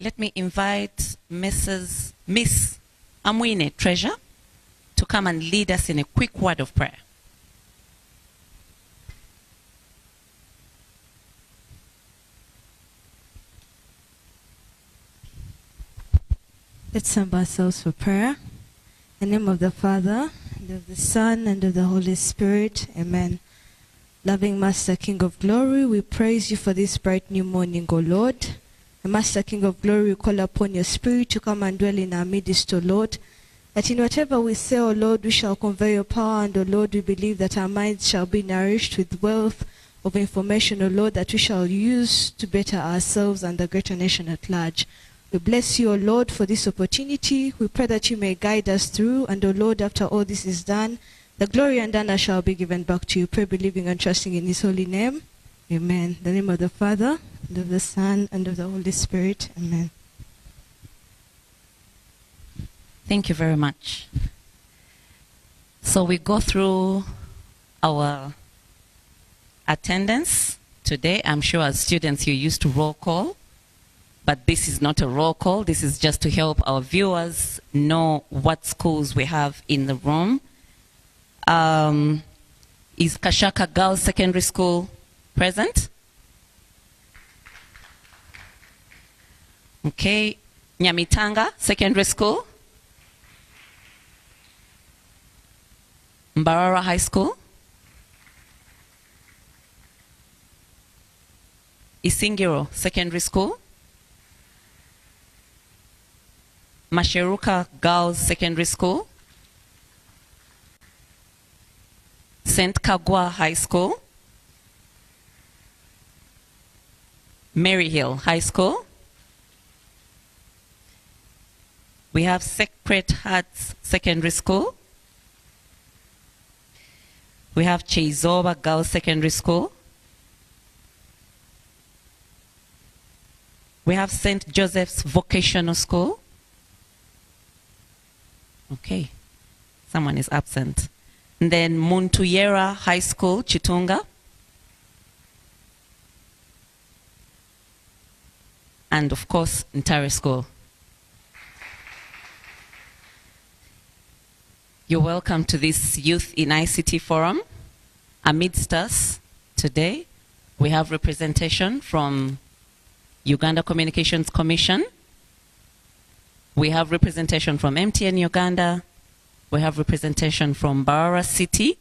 let me invite Miss Amwine Treasure to come and lead us in a quick word of prayer. Let's humble ourselves for prayer. In the name of the Father, and of the Son, and of the Holy Spirit. Amen. Loving Master, King of Glory, we praise you for this bright new morning, O Lord. And Master, King of Glory, we call upon your Spirit to come and dwell in our midst, O Lord. That in whatever we say, O Lord, we shall convey your power, and, O Lord, we believe that our minds shall be nourished with wealth of information, O Lord, that we shall use to better ourselves and the greater nation at large. We bless you, O Lord, for this opportunity. We pray that you may guide us through, and, O Lord, after all this is done, the glory and honor shall be given back to you. Pray, believing and trusting in his holy name. Amen. In the name of the Father, and of the Son, and of the Holy Spirit. Amen. Thank you very much. So we go through our attendance today. I'm sure as students you're used to roll call, but this is not a roll call. This is just to help our viewers know what schools we have in the room. Is Kashaka Girls Secondary School present? Okay. Nyamitanga Secondary School? Mbarara High School? Isingiro Secondary School? Masheruka Girls Secondary School? St. Kagwa High School? Maryhill High School? We have Sacred Hearts Secondary School? We have Chizoba Girls Secondary School? We have St. Joseph's Vocational School? Okay, someone is absent. And then Muntuyera High School, Chitunga. And of course, Ntare School. You're welcome to this Youth in ICT Forum. Amidst us today, we have representation from Uganda Communications Commission. We have representation from MTN Uganda. We have representation from Mbarara City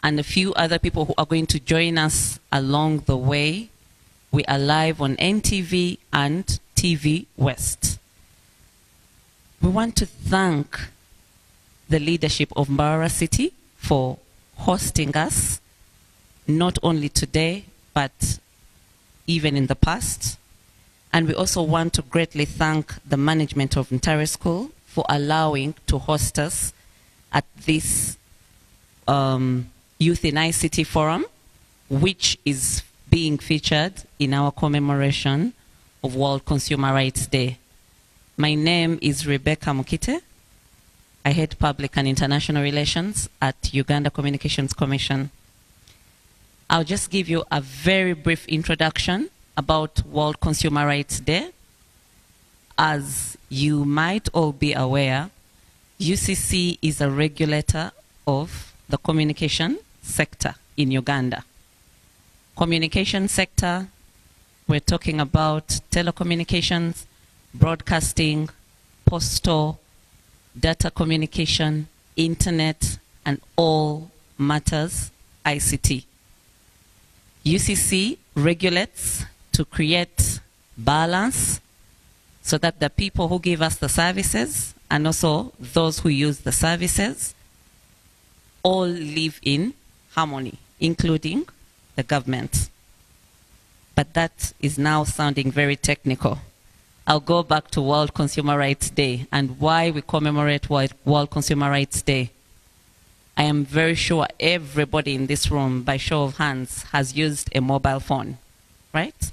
and a few other people who are going to join us along the way. We are live on NTV and TV West. We want to thank the leadership of Mbarara City for hosting us, not only today, but even in the past. And we also want to greatly thank the management of Ntare School for allowing to host us at this Youth in ICT Forum, which is being featured in our commemoration of World Consumer Rights Day. My name is Rebecca Mukite. I head Public and International Relations at Uganda Communications Commission. I'll just give you a very brief introduction about World Consumer Rights Day. As you might all be aware, UCC is a regulator of the communication sector in Uganda. Communication sector, we're talking about telecommunications, broadcasting, postal, data communication, internet, and all matters ICT. UCC regulates to create balance so that the people who give us the services and also those who use the services all live in harmony, including the government. But that is now sounding very technical. I'll go back to World Consumer Rights Day and why we commemorate World Consumer Rights Day. I am very sure everybody in this room, by show of hands, has used a mobile phone, right?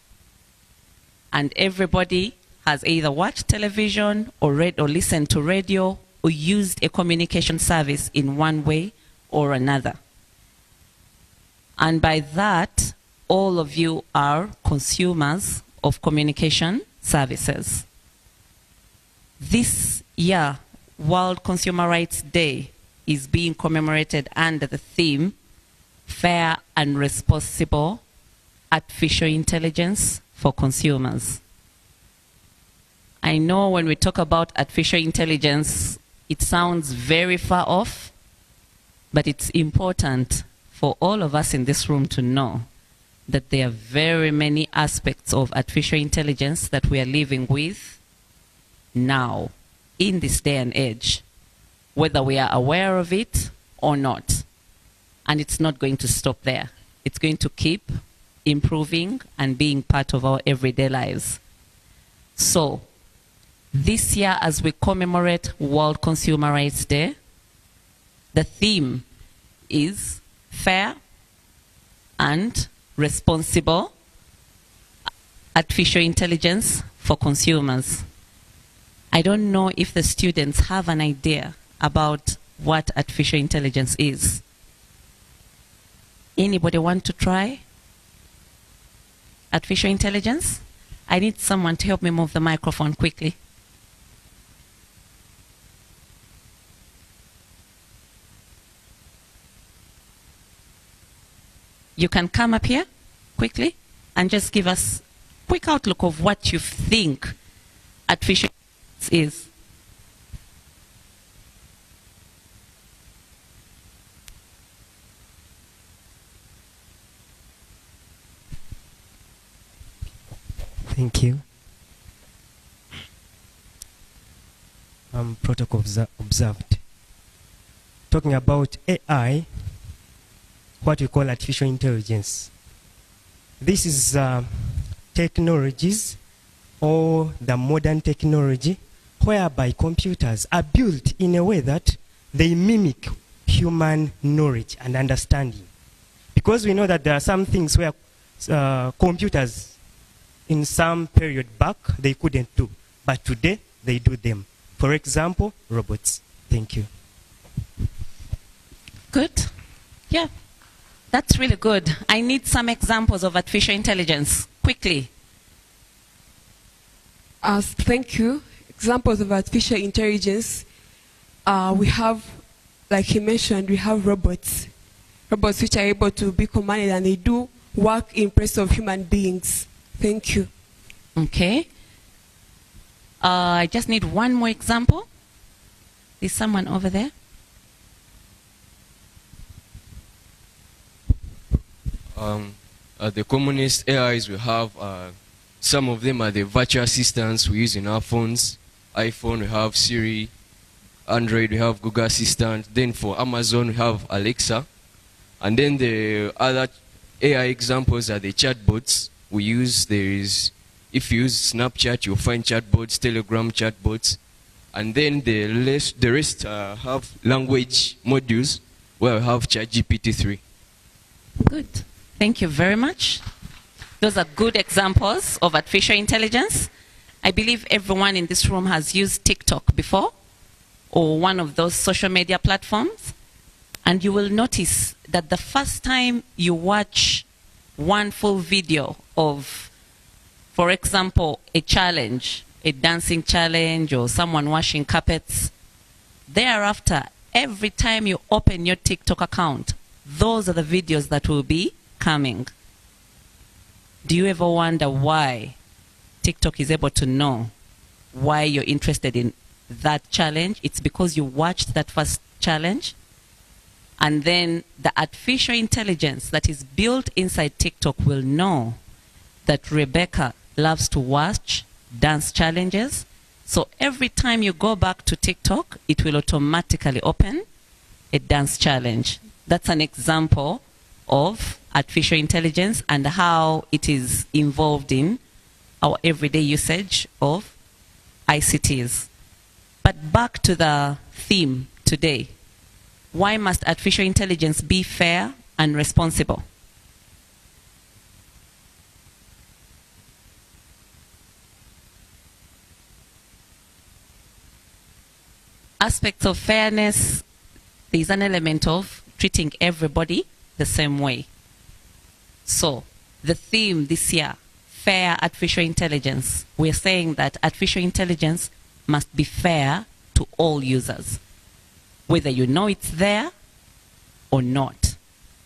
And everybody has either watched television or read or listened to radio or used a communication service in one way or another. And by that, all of you are consumers of communication services. This year, World Consumer Rights Day is being commemorated under the theme, Fair and Responsible Artificial Intelligence for Consumers. I know when we talk about artificial intelligence, it sounds very far off, but it's important for all of us in this room to know that there are very many aspects of artificial intelligence that we are living with now, in this day and age, whether we are aware of it or not. And it's not going to stop there. It's going to keep improving and being part of our everyday lives. So, this year, as we commemorate World Consumer Rights Day, the theme is fair and responsible artificial intelligence for consumers. I don't know if the students have an idea about what artificial intelligence is. Anybody want to try artificial intelligence? I need someone to help me move the microphone quickly. You can come up here quickly and just give us a quick outlook of what you think artificial intelligence is. Thank you. Protocol observed. Talking about AI, what we call artificial intelligence. This is technologies or the modern technology whereby computers are built in a way that they mimic human knowledge and understanding. Because we know that there are some things where computers in some period back they couldn't do, but today they do them. For example, robots. Thank you. Good. Yeah. That's really good. I need some examples of artificial intelligence, quickly. Thank you. Examples of artificial intelligence, we have, like he mentioned, we have robots. Robots which are able to be commanded and they do work in place of human beings. Thank you. Okay. I just need one more example. Is someone over there? The commonest AIs we have, some of them are the virtual assistants we use in our phones. iPhone, we have Siri. Android, we have Google Assistant. Then for Amazon, we have Alexa. And then the other AI examples are the chatbots we use. There is, if you use Snapchat, you'll find chatbots, Telegram chatbots. And then the rest have language modules where we have ChatGPT-3. Good. Thank you very much. Those are good examples of artificial intelligence. I believe everyone in this room has used TikTok before, or one of those social media platforms. And you will notice that the first time you watch one full video of, for example, a challenge, a dancing challenge or someone washing carpets, thereafter, every time you open your TikTok account, those are the videos that will be coming. Do you ever wonder why TikTok is able to know why you're interested in that challenge? It's because you watched that first challenge. And then the artificial intelligence that is built inside TikTok will know that Rebecca loves to watch dance challenges. So every time you go back to TikTok, it will automatically open a dance challenge. That's an example of artificial intelligence and how it is involved in our everyday usage of ICTs. But back to the theme today. Why must artificial intelligence be fair and responsible? Aspects of fairness, there's an element of treating everybody the same way. So, the theme this year, fair artificial intelligence, we're saying that artificial intelligence must be fair to all users, whether you know it's there or not.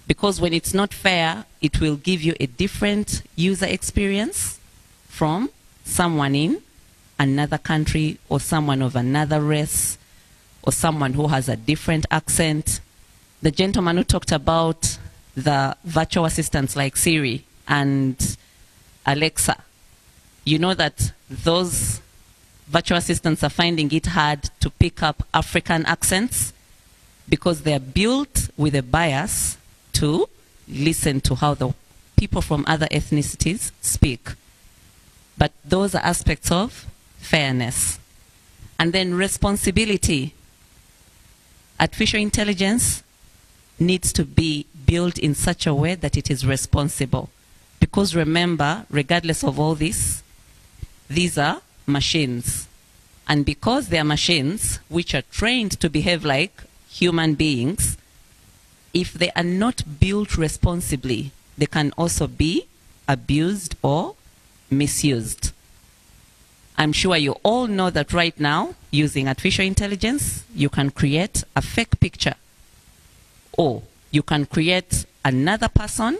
Because when it's not fair, it will give you a different user experience from someone in another country or someone of another race or someone who has a different accent. The gentleman who talked about the virtual assistants like Siri and Alexa, you know that those virtual assistants are finding it hard to pick up African accents because they're built with a bias to listen to how the people from other ethnicities speak. But those are aspects of fairness. And then responsibility. Artificial intelligence needs to be built in such a way that it is responsible. Because remember, regardless of all this, these are machines. And because they are machines which are trained to behave like human beings, if they are not built responsibly, they can also be abused or misused. I'm sure you all know that right now, using artificial intelligence, you can create a fake picture. Or you can create another person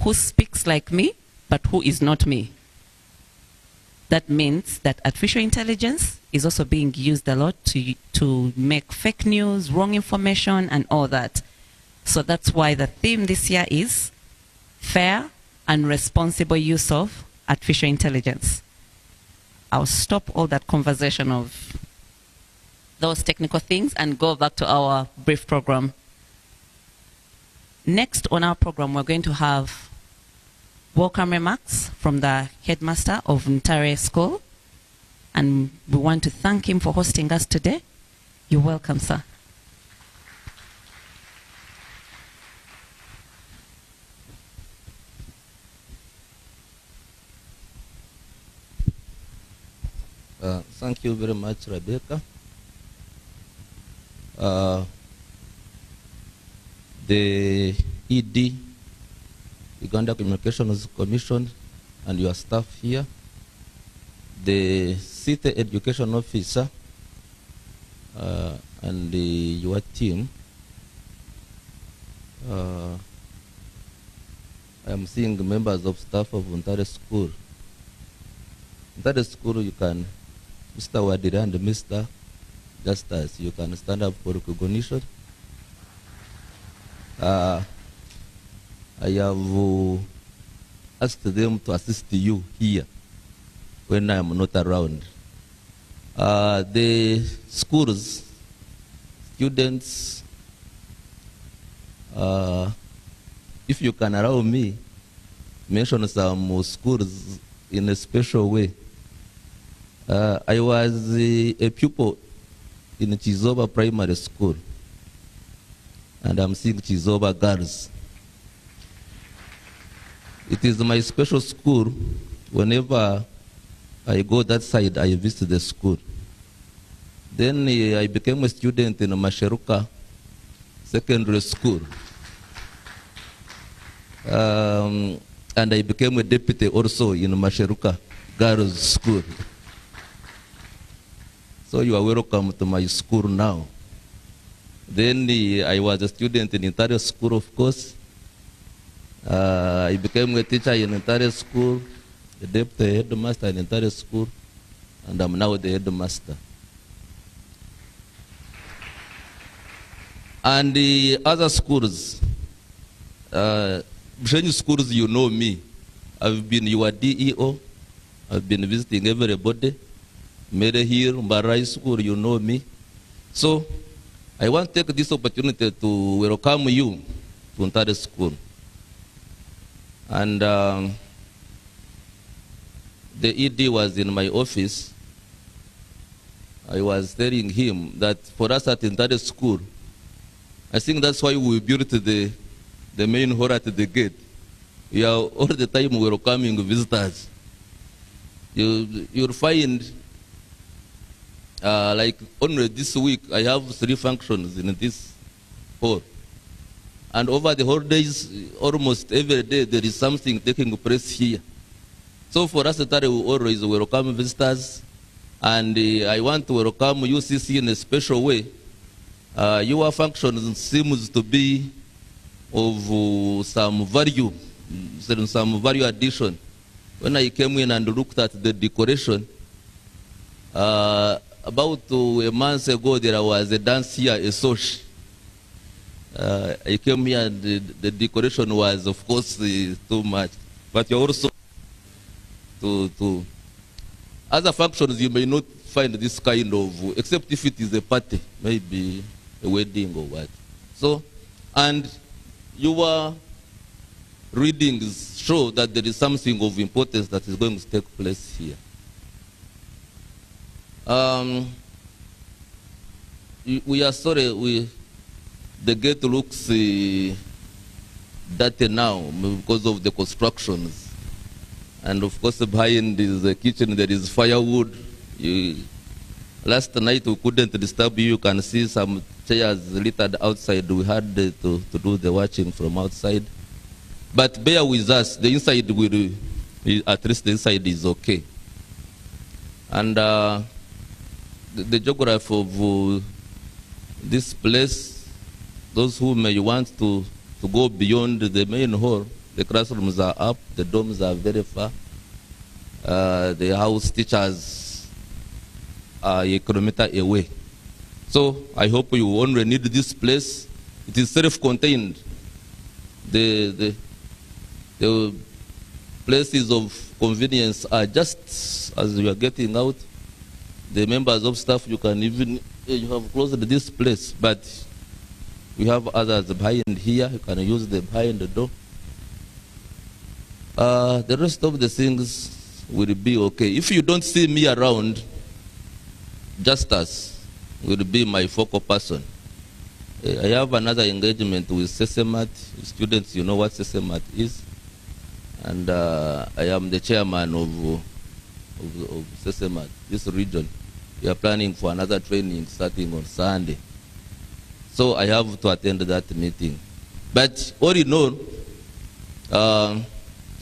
who speaks like me, but who is not me. That means that artificial intelligence is also being used a lot to make fake news, wrong information, and all that. So that's why the theme this year is fair and responsible use of artificial intelligence. I'll stop all that conversation of those technical things and go back to our brief program. Next on our program, we're going to have welcome remarks from the headmaster of Ntare School. And we want to thank him for hosting us today. You're welcome, sir. Thank you very much, Rebecca. The ED, Uganda Communications Commission, and your staff here, the City Education Officer, and your team. I am seeing members of staff of Ntare School. Ntare School, you can, Mr. Wadira and Mr. Justice, you can stand up for recognition. I have asked them to assist you here when I am not around. The schools, students, if you can allow me, mention some schools in a special way. I was a pupil in Chizoba Primary School, and I'm seeing Chizoba girls. It is my special school. Whenever I go that side, I visit the school. Then I became a student in Masheruka Secondary School. And I became a deputy also in Masheruka Girls School. So you are welcome to my school now. Then I was a student in Ntare School, of course. I became a teacher in Ntare School, a deputy headmaster in Ntare School, and I'm now the headmaster. And the other schools, schools, you know me. I've been your DEO. I've been visiting everybody. Made here, Mbarai School, you know me. So I want to take this opportunity to welcome you to Ntare School. And the ED was in my office. I was telling him that for us at Ntare School, I think that's why we built the main hall at the gate. We are all the time welcoming visitors. You'll find, like only this week, I have 3 functions in this hall. And over the holidays, almost every day, there is something taking place here. So for us, we always welcome visitors. And I want to welcome UCC in a special way. Your function seems to be of some value addition. When I came in and looked at the decoration, about a month ago there was a dance here, a sosh. I came here and the decoration was, of course, too much. But you also to other functions you may not find this kind of, except if it is a party, maybe a wedding or what. So, and your readings show that there is something of importance that is going to take place here. We are sorry, the gate looks dirty now because of the constructions. And of course behind the kitchen there is firewood. Last night we couldn't disturb you. You can see some chairs littered outside. We had to do the watching from outside. But bear with us, the inside will, at least the inside is okay. And the geography of this place, those who may want to go beyond the main hall, the classrooms are up, the dorms are very far. The house teachers are a kilometer away. So I hope you only need this place. It is self-contained. The places of convenience are just as you are getting out. The members of staff, you can even, you have closed this place, but we have others behind here. You can use them behind the door. The rest of the things will be okay. If you don't see me around, Justus will be my focal person. I have another engagement with SESEMAT. Students, you know what SESEMAT is. And I am the chairman of SESEMAT, this region. We are planning for another training starting on Sunday. So I have to attend that meeting. But all in all,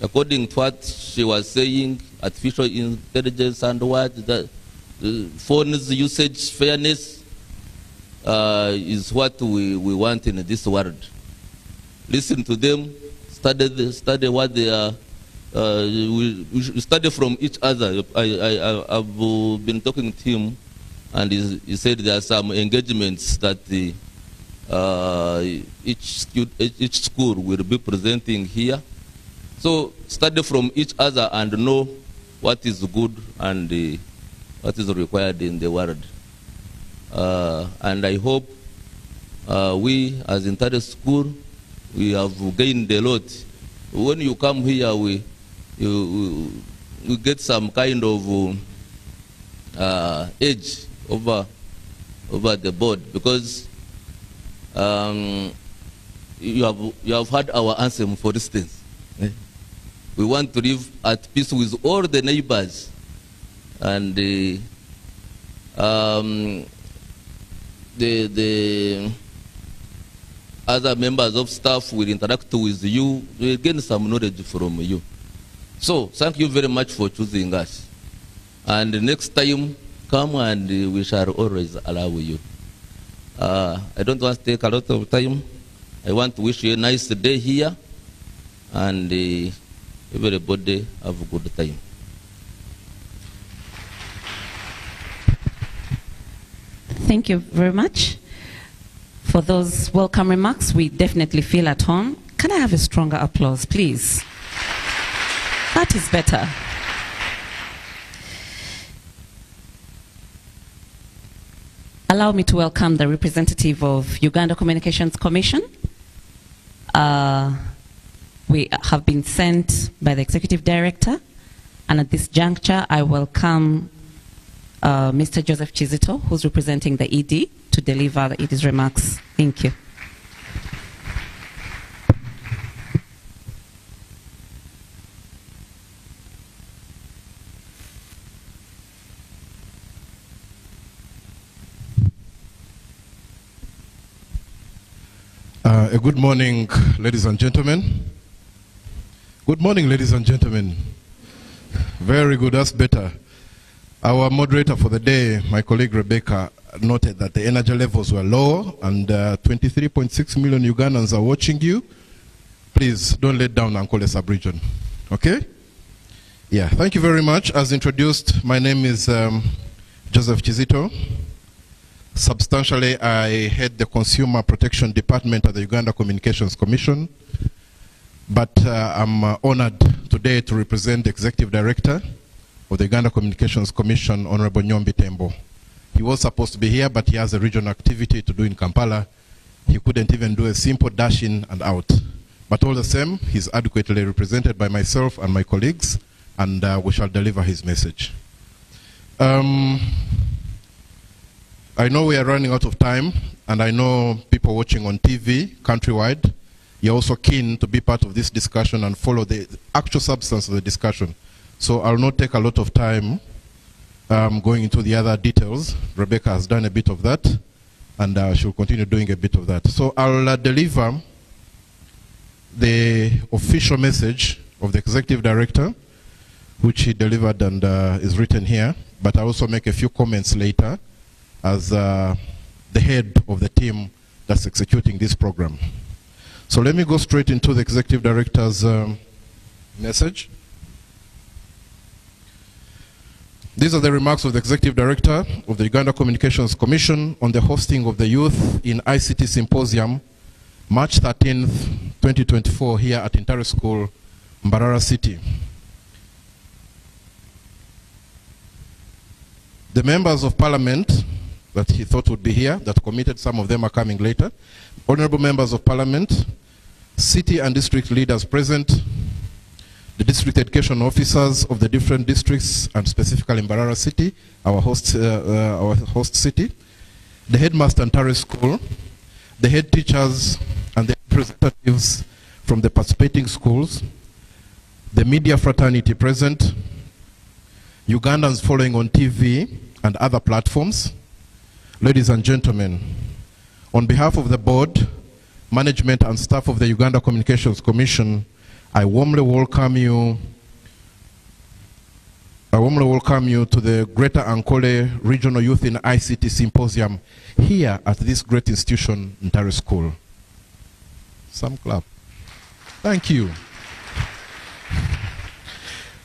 according to what she was saying, artificial intelligence and what, the phones usage fairness is what we want in this world. Listen to them, study what they are, we study from each other. I've been talking to him, and he said there are some engagements that each school will be presenting here. So study from each other and know what is good and what is required in the world. And I hope we as Ntare school, we have gained a lot. When you come here, we get some kind of edge over the board, because you have heard our anthem, for instance. We want to live at peace with all the neighbors, and the other members of staff will interact with you, will gain some knowledge from you. So thank you very much for choosing us. And next time, come and we shall always allow you. I don't want to take a lot of time. I want to wish you a nice day here, and everybody have a good time. Thank you very much for those welcome remarks. We definitely feel at home. Can I have a stronger applause, please? That is better. Allow me to welcome the representative of Uganda Communications Commission. We have been sent by the Executive Director, and at this juncture I welcome Mr. Joseph Chizito, who's representing the ED, to deliver the ED's remarks. Thank you. Good morning, ladies and gentlemen. Good morning, ladies and gentlemen. Very good, that's better. Our moderator for the day, my colleague Rebecca, noted that the energy levels were low and 23.6 million Ugandans are watching you. Please don't let down Ankole sub-region. Okay? Yeah, thank you very much. As introduced, my name is Joseph Chizito. Substantially, I head the Consumer Protection Department at the Uganda Communications Commission. But I'm honored today to represent the Executive Director of the Uganda Communications Commission, Honorable Nyombi Tembo. He was supposed to be here, but he has a regional activity to do in Kampala. He couldn't even do a simple dash in and out. But all the same, he's adequately represented by myself and my colleagues, and we shall deliver his message. I know we are running out of time, and I know people watching on TV countrywide, you're also keen to be part of this discussion and follow the actual substance of the discussion. So I'll not take a lot of time going into the other details. Rebecca has done a bit of that, and she'll continue doing a bit of that. So I'll deliver the official message of the Executive Director, which he delivered and is written here, but I also make a few comments later as the head of the team that's executing this program. So let me go straight into the Executive Director's message. These are the remarks of the Executive Director of the Uganda Communications Commission on the hosting of the Youth in ICT Symposium, March 13th, 2024, here at Ntare School, Mbarara City. The members of Parliament that he thought would be here, that committed, some of them are coming later. Honorable members of Parliament, city and district leaders present, the district education officers of the different districts, and specifically Mbarara City, our host city, the headmaster Ntare School, the head teachers and the representatives from the participating schools, the media fraternity present, Ugandans following on TV and other platforms. Ladies and gentlemen, on behalf of the board, management and staff of the Uganda Communications Commission, I warmly welcome you to the Greater Ankole Regional Youth in ICT Symposium here at this great institution, Ntare School. Some clap. Thank you.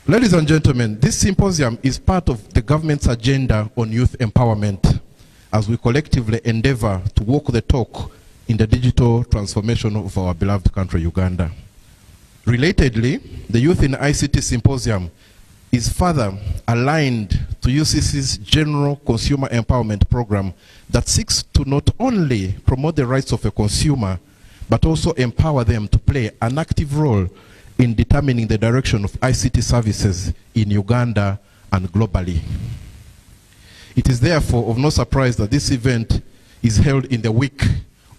Ladies and gentlemen, this symposium is part of the government's agenda on youth empowerment as we collectively endeavor to walk the talk in the digital transformation of our beloved country, Uganda. Relatedly, the Youth in ICT Symposium is further aligned to UCC's general consumer empowerment program that seeks to not only promote the rights of a consumer, but also empower them to play an active role in determining the direction of ICT services in Uganda and globally. It is therefore of no surprise that this event is held in the week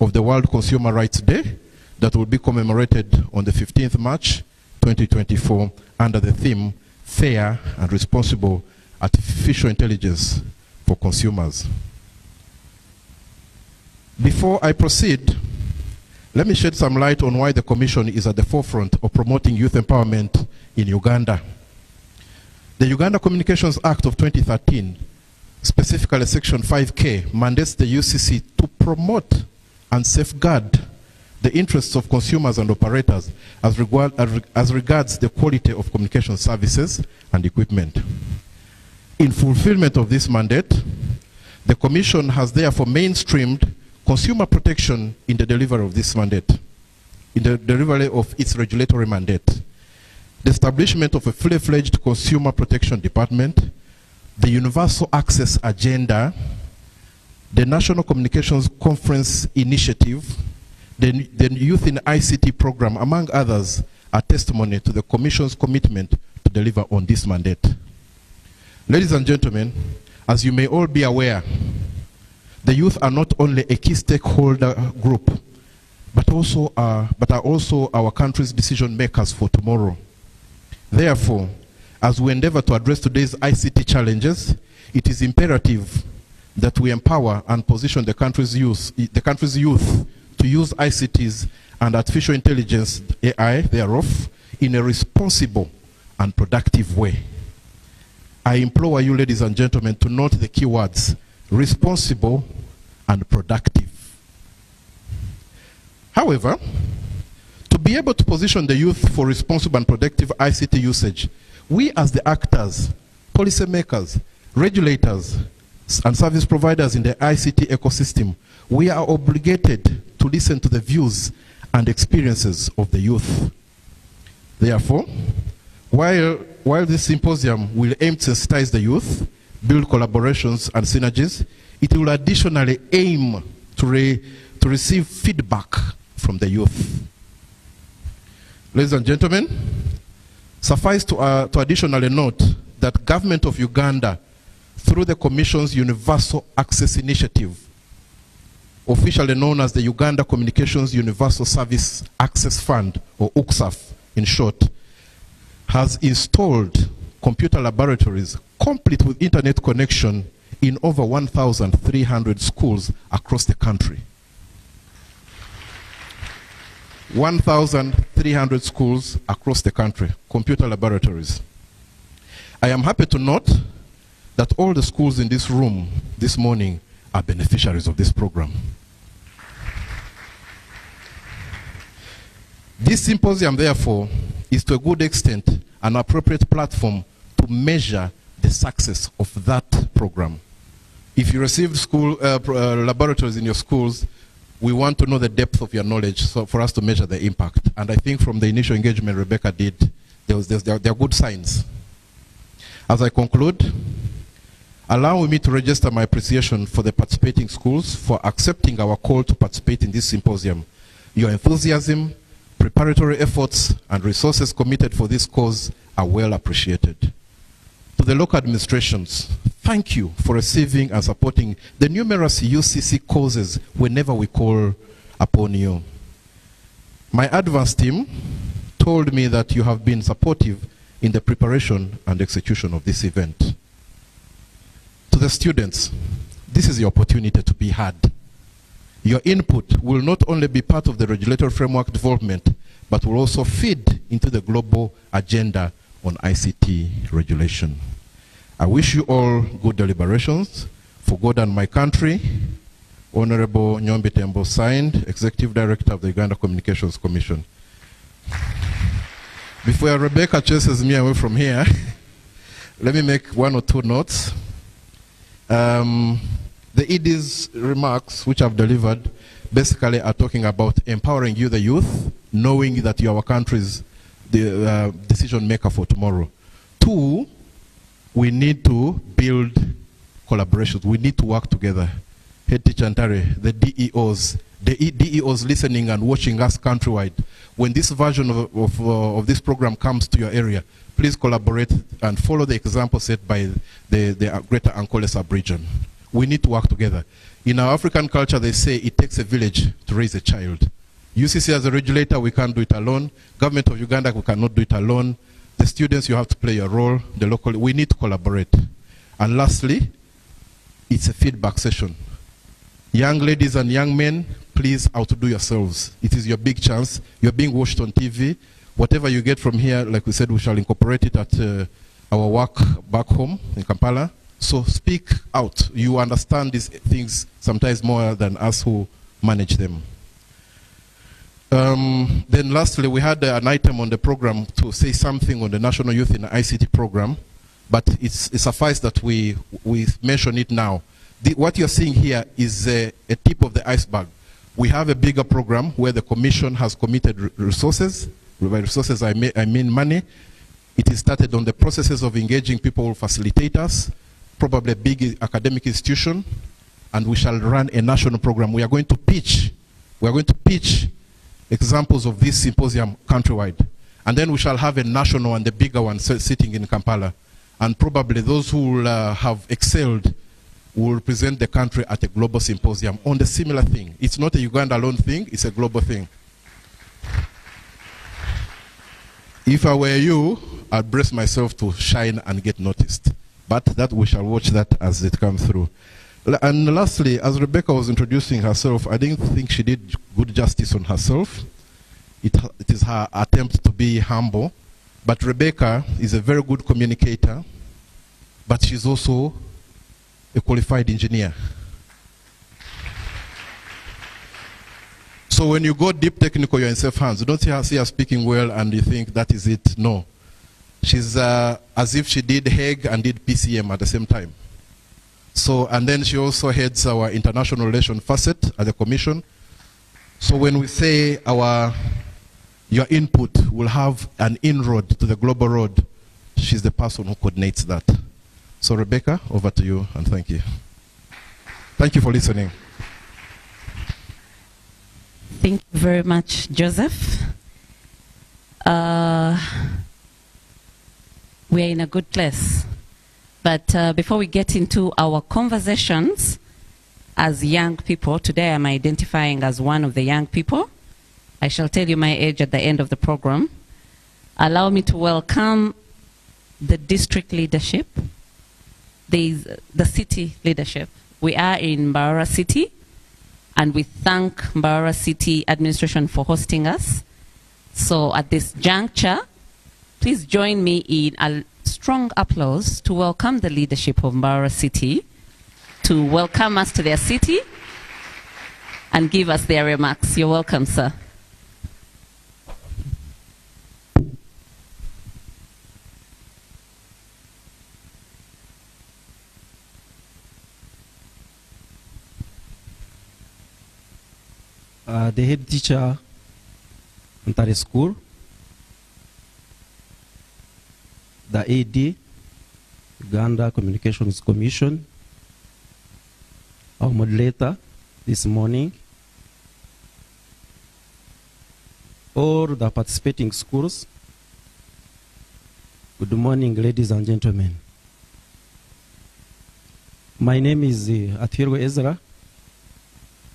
of the World Consumer Rights Day that will be commemorated on the 15th March 2024 under the theme Fair and Responsible Artificial Intelligence for Consumers. Before I proceed, let me shed some light on why the Commission is at the forefront of promoting youth empowerment in Uganda. The Uganda Communications Act of 2013, specifically Section 5K, mandates the UCC to promote and safeguard the interests of consumers and operators as regards the quality of communication services and equipment. In fulfillment of this mandate, the Commission has therefore mainstreamed consumer protection in the delivery of this mandate, in the delivery of its regulatory mandate. The establishment of a fully-fledged consumer protection department, the universal access agenda, the National Communications Conference Initiative, the Youth in ICT program, among others, are testimony to the Commission's commitment to deliver on this mandate. Ladies and gentlemen, as you may all be aware, the youth are not only a key stakeholder group, but are also our country's decision makers for tomorrow. Therefore, as we endeavor to address today's ICT challenges, it is imperative that we empower and position the country's youth to use ICTs and artificial intelligence, AI, thereof, in a responsible and productive way. I implore you, ladies and gentlemen, to note the key words: responsible and productive. However, to be able to position the youth for responsible and productive ICT usage, we as the actors, policymakers, regulators, and service providers in the ICT ecosystem, we are obligated to listen to the views and experiences of the youth. Therefore, while this symposium will aim to sensitize the youth, build collaborations and synergies, it will additionally aim to receive feedback from the youth. Ladies and gentlemen, suffice to additionally note that Government of Uganda, through the Commission's Universal Access Initiative, officially known as the Uganda Communications Universal Service Access Fund, or UCSAF in short, has installed computer laboratories complete with internet connection in over 1,300 schools across the country. 1,300 schools across the country, computer laboratories. I am happy to note that all the schools in this room this morning are beneficiaries of this program. This symposium, therefore, is to a good extent an appropriate platform to measure the success of that program. If you received school laboratories in your schools, we want to know the depth of your knowledge so for us to measure the impact. And I think from the initial engagement Rebecca did, there are good signs. As I conclude, allow me to register my appreciation for the participating schools for accepting our call to participate in this symposium. Your enthusiasm, preparatory efforts, and resources committed for this cause are well appreciated. To the local administrations, thank you for receiving and supporting the numerous UCC causes whenever we call upon you. My advance team told me that you have been supportive in the preparation and execution of this event. To the students, this is the opportunity to be heard. Your input will not only be part of the regulatory framework development, but will also feed into the global agenda on ICT regulation. I wish you all good deliberations. For God and my country, Honorable Nyombi Tembo signed, Executive Director of the Uganda Communications Commission. Before Rebecca chases me away from here, let me make one or two notes. The ED's remarks, which I've delivered, basically are talking about empowering you, the youth, knowing that you are our country's decision maker for tomorrow. Two, we need to build collaborations. We need to work together. Head teacher Ntare, the DEOs listening and watching us countrywide. When this version of this program comes to your area, please collaborate and follow the example set by the Greater Ankoles sub-region. We need to work together. In our African culture, they say it takes a village to raise a child. UCC as a regulator, we can't do it alone. Government of Uganda, we cannot do it alone. The students, you have to play a role. The local, we need to collaborate. And lastly, it's a feedback session. Young ladies and young men, please outdo yourselves. It is your big chance. You're being watched on TV. Whatever you get from here, like we said, we shall incorporate it at our work back home in Kampala. So speak out. You understand these things sometimes more than us who manage them. Then lastly, we had an item on the program to say something on the National Youth in ICT program, but it's suffice that we mention it now. What you're seeing here is a tip of the iceberg. We have a bigger program where the Commission has committed resources. By resources, I mean money. It is started on the processes of engaging people who facilitate us, probably a big academic institution, and we shall run a national program. We are going to pitch examples of this symposium countrywide. And then we shall have a national and the bigger one sitting in Kampala. And probably those who will have excelled will represent the country at a global symposium on the similar thing. It's not a Uganda alone thing, it's a global thing. If I were you, I'd brace myself to shine and get noticed. But that we shall watch that as it comes through. And lastly, as Rebecca was introducing herself, I didn't think she did good justice on herself. It is her attempt to be humble. But Rebecca is a very good communicator. but she's also a qualified engineer. So when you go deep technical, you're in safe hands. You don't see her speaking well and you think that is it. No. She's as if she did Hague and did PCM at the same time. So, and then she also heads our international relations facet at the Commission. So when we say your input will have an inroad to the global road, she's the person who coordinates that. So Rebecca, over to you, and thank you. Thank you for listening. Thank you very much, Joseph. We are in a good place. But before we get into our conversations as young people, today I'm identifying as one of the young people. I shall tell you my age at the end of the program. Allow me to welcome the district leadership, the city leadership. We are in Mbarara City, and we thank Mbarara City administration for hosting us. So at this juncture, please join me in a strong applause to welcome the leadership of Mbarara City, to welcome us to their city and give us their remarks. You're welcome, sir. The head teacher, Ntare School, the AD, Uganda Communications Commission, our moderator this morning, all the participating schools. Good morning, ladies and gentlemen. My name is Atwirgo Ezra,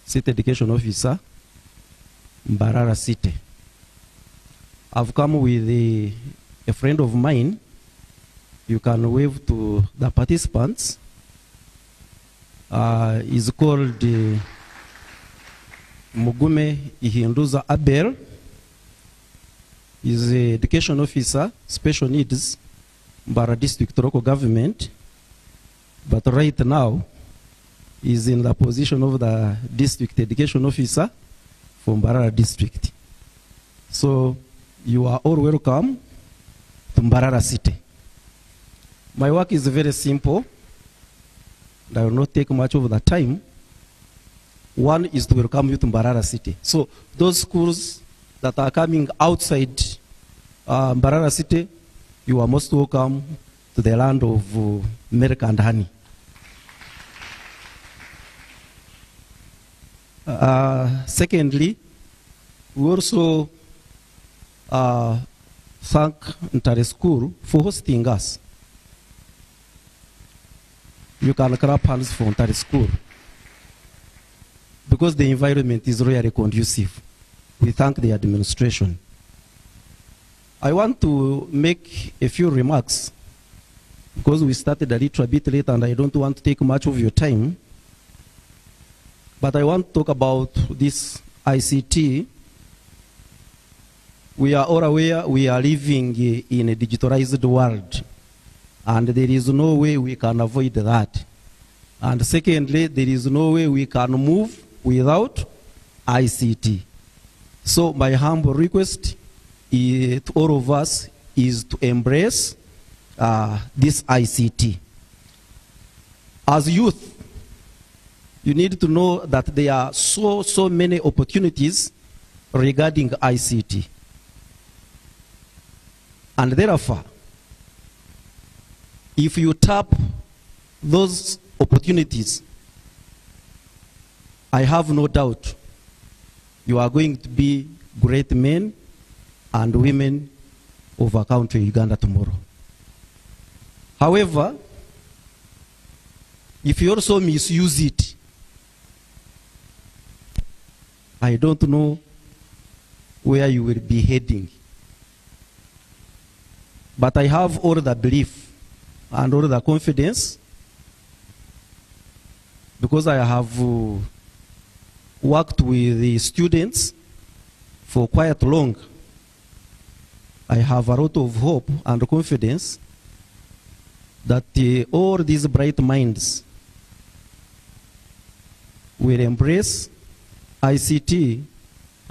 City Education Officer, Mbarara City. I've come with a friend of mine. You can wave to the participants. He's called Mugume Ihinduza Abel. He's an education officer, special needs, Mbarara District Local Government. But right now, he's in the position of the district education officer for Mbarara District. So you are all welcome to Mbarara City. My work is very simple. I will not take much of the time. One is to welcome you to Mbarara City. So those schools that are coming outside Mbarara City, you are most welcome to the land of milk and honey. Secondly, we also thank Ntare School for hosting us. You can clap hands for Ntare School because the environment is really conducive. We thank the administration. I want to make a few remarks because we started a little bit late and I don't want to take much of your time. But I want to talk about this ICT. We are all aware we are living in a digitalized world, and there is no way we can avoid that. And secondly, there is no way we can move without ICT. So my humble request to all of us is to embrace this ICT. As youth, you need to know that there are so many opportunities regarding ICT. And therefore, if you tap those opportunities, I have no doubt you are going to be great men and women of our country, Uganda, tomorrow. However, if you also misuse it, I don't know where you will be heading. But I have all the belief and all the confidence because I have worked with the students for quite long. I have a lot of hope and confidence that all these bright minds will embrace ICT,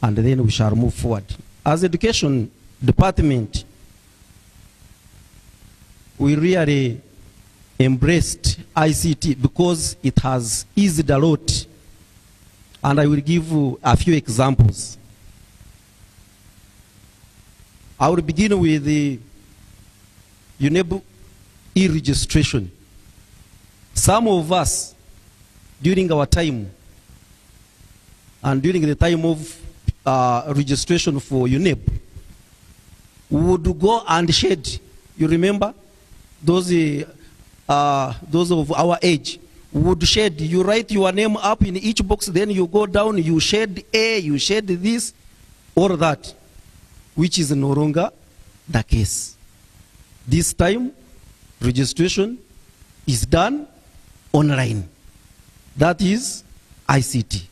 and then we shall move forward. As education department, we really embraced ICT because it has eased a lot. And I will give you a few examples. I will begin with the UNEB e-registration. Some of us, during our time, and during the time of registration for UNEB, would go and shed. You remember? Those of our age would shed. You write your name up in each box, then you go down, you shed A, you shed this, or that, which is no longer the case. This time, registration is done online. That is ICT.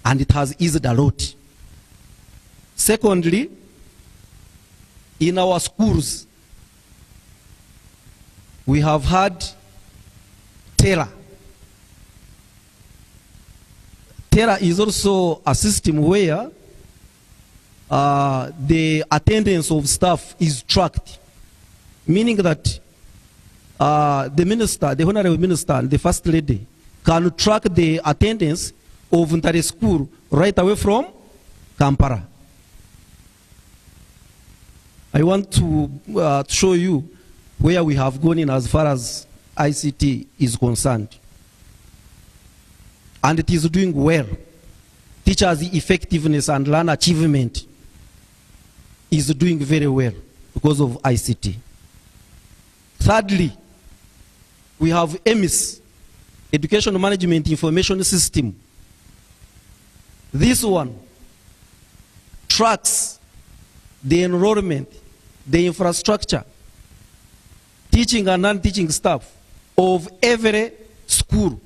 And it has eased a lot. Secondly, in our schools, we have had Ntare. Ntare is also a system where the attendance of staff is tracked, meaning that the minister, the honorable minister, and the first lady can track the attendance of Ntare school right away from Kampala. I want to show you where we have gone in as far as ICT is concerned. And it is doing well. Teachers' effectiveness and learner achievement is doing very well because of ICT. Thirdly, we have EMIS, Education Management Information System. This one tracks the enrollment, the infrastructure, teaching and non-teaching staff of every school,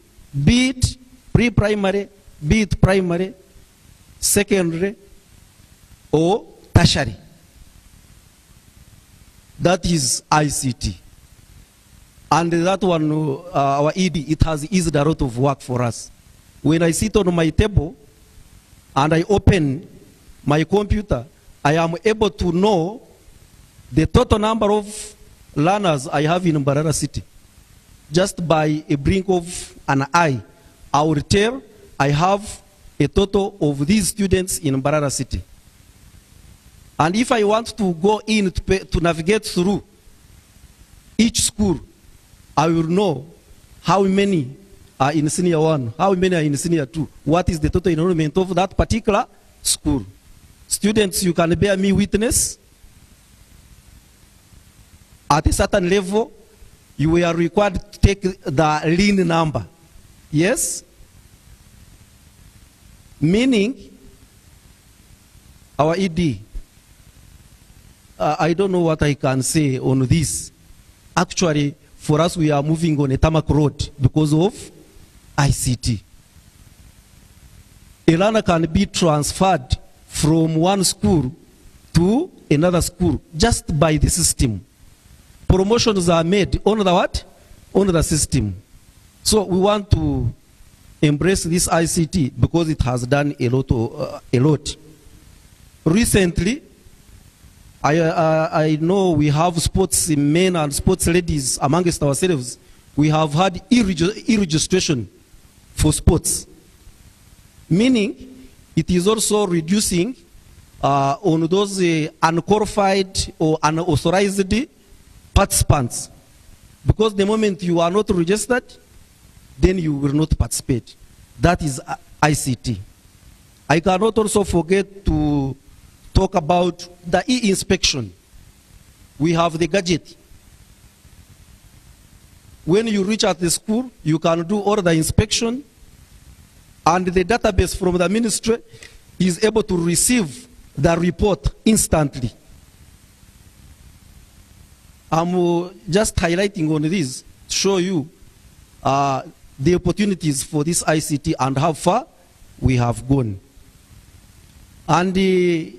be it pre-primary, be it primary, secondary, or tertiary. That is ICT. And that one, our ED, it has eased a lot of work for us. When I sit on my table and I open my computer, I am able to know the total number of learners I have in Mbarara City. Just by a blink of an eye, I will tell I have a total of these students in Mbarara City. And if I want to go in to navigate through each school, I will know how many are in senior 1, how many are in senior 2, what is the total enrollment of that particular school. Students, you can bear me witness. At a certain level, you are required to take the lean number. Yes? Meaning, our ED, I don't know what I can say on this. Actually, for us, we are moving on a tarmac road because of ICT. A learner can be transferred from one school to another school just by the system. Promotions are made on the what? On the system. So we want to embrace this ICT because it has done a lot. Recently, I know we have sports men and sports ladies amongst ourselves. We have had e-registration for sports, meaning it is also reducing on those unqualified or unauthorized participants. Because the moment you are not registered, then you will not participate. That is ICT. I cannot also forget to talk about the e-inspection. We have the gadget. When you reach at the school, you can do all the inspection, and the database from the ministry is able to receive the report instantly. I'm just highlighting on this to show you the opportunities for this ICT and how far we have gone. And it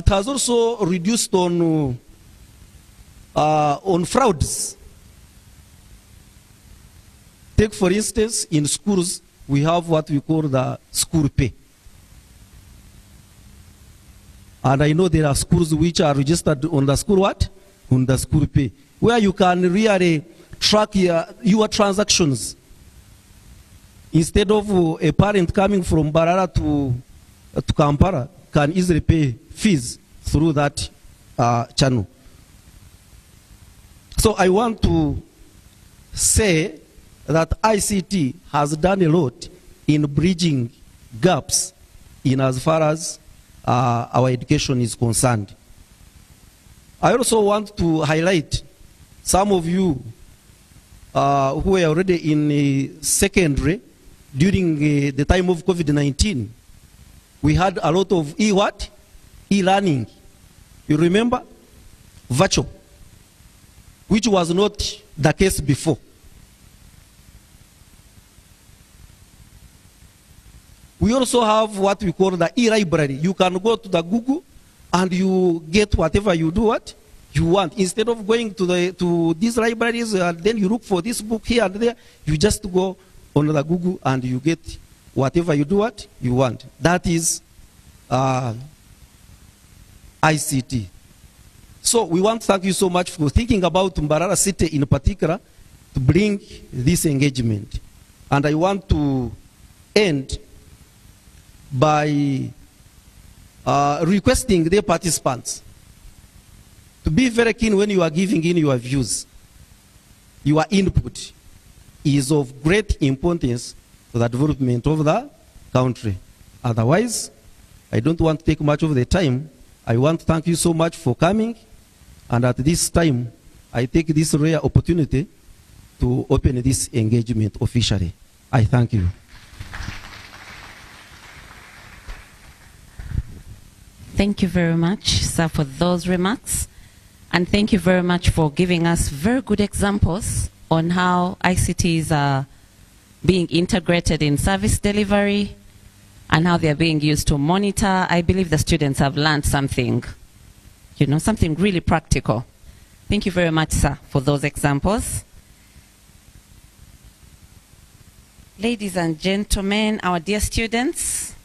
has also reduced on on frauds. Take for instance, in schools, we have what we call the school pay. And I know there are schools which are registered on the school what? On the school pay, where you can really track your transactions. Instead of a parent coming from Barara to Kampala, can easily pay fees through that channel. So I want to say that ICT has done a lot in bridging gaps in as far as our education is concerned. I also want to highlight some of you who were already in secondary during the time of COVID-19. We had a lot of e-learning. You remember? Virtual, which was not the case before. We also have what we call the e-library. You can go to the Google and you get whatever you do what you want. Instead of going to these libraries and then you look for this book here and there, you just go on the Google and you get whatever you do what you want. That is ICT. So we want to thank you so much for thinking about Mbarara City in particular to bring this engagement. And I want to end by requesting the participants to be very keen when you are giving in your views. Your input is of great importance to the development of the country. Otherwise, I don't want to take much of the time. I want to thank you so much for coming. And at this time, I take this rare opportunity to open this engagement officially. I thank you. Thank you very much, sir, for those remarks. And thank you very much for giving us very good examples on how ICTs are being integrated in service delivery and how they're being used to monitor. I believe the students have learned something, you know, something really practical. Thank you very much, sir, for those examples. Ladies and gentlemen, our dear students,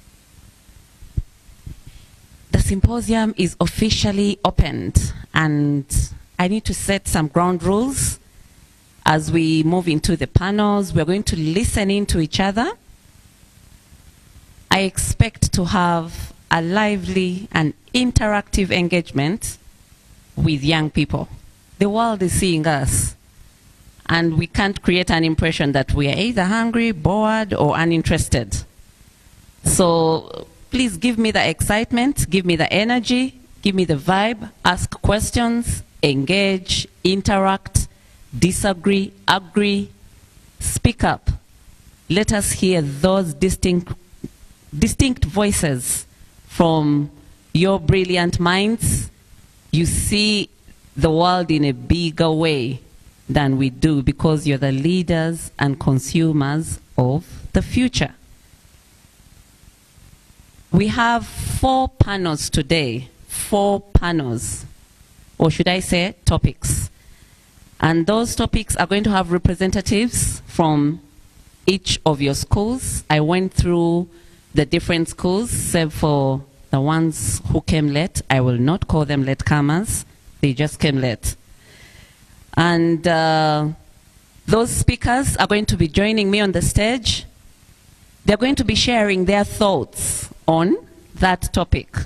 the symposium is officially opened, and I need to set some ground rules as we move into the panels. We're going to listen in to each other. I expect to have a lively and interactive engagement with young people. The world is seeing us, and we can't create an impression that we are either hungry, bored, or uninterested. So please give me the excitement, give me the energy, give me the vibe, ask questions, engage, interact, disagree, agree, speak up. Let us hear those distinct voices from your brilliant minds. You see the world in a bigger way than we do because you're the leaders and consumers of the future. We have 4 panels today, 4 panels, or should I say topics. And those topics are going to have representatives from each of your schools. I went through the different schools, save for the ones who came late. I will not call them latecomers. They just came late. And those speakers are going to be joining me on the stage. They're going to be sharing their thoughts on that topic.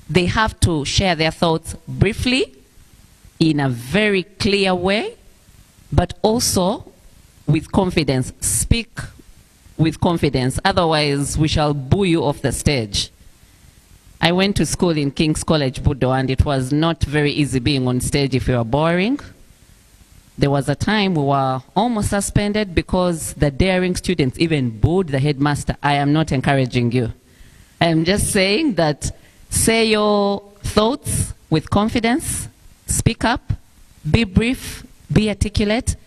They have to share their thoughts briefly, in a very clear way, but also with confidence. Speak with confidence, otherwise we shall boo you off the stage. I went to school in King's College, Budo, and it was not very easy being on stage if you were boring. There was a time we were almost suspended because the daring students even booed the headmaster. I am not encouraging you. I am just saying that say your thoughts with confidence, speak up, be brief, be articulate,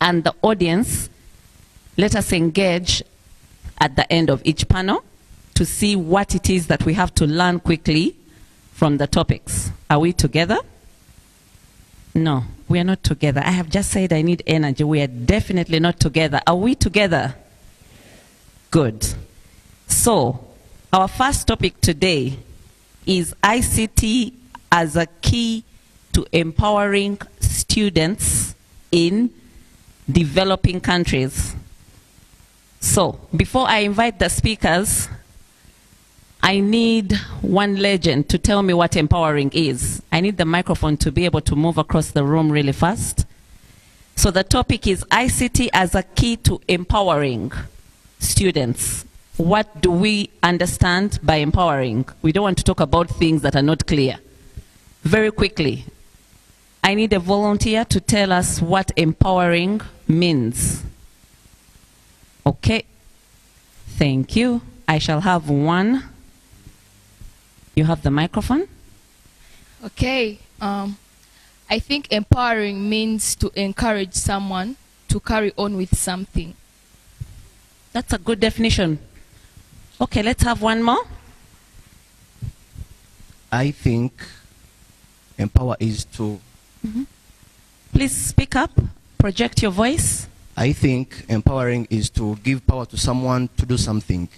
and the audience, let us engage at the end of each panel to see what it is that we have to learn quickly from the topics. Are we together? No, we are not together. I have just said I need energy. We are definitely not together. Are we together? Good. So, our first topic today is ICT as a key to empowering students in developing countries. So, before I invite the speakers, I need one legend to tell me what empowering is. I need the microphone to be able to move across the room really fast. So the topic is ICT as a key to empowering students. What do we understand by empowering? We don't want to talk about things that are not clear. Very quickly, I need a volunteer to tell us what empowering means. Okay, thank you. I shall have one. You have the microphone. Okay, I think empowering means to encourage someone to carry on with something. That's a good definition. Okay, let's have one more. I think empower is to... Please speak up, project your voice. I think empowering is to give power to someone to do something.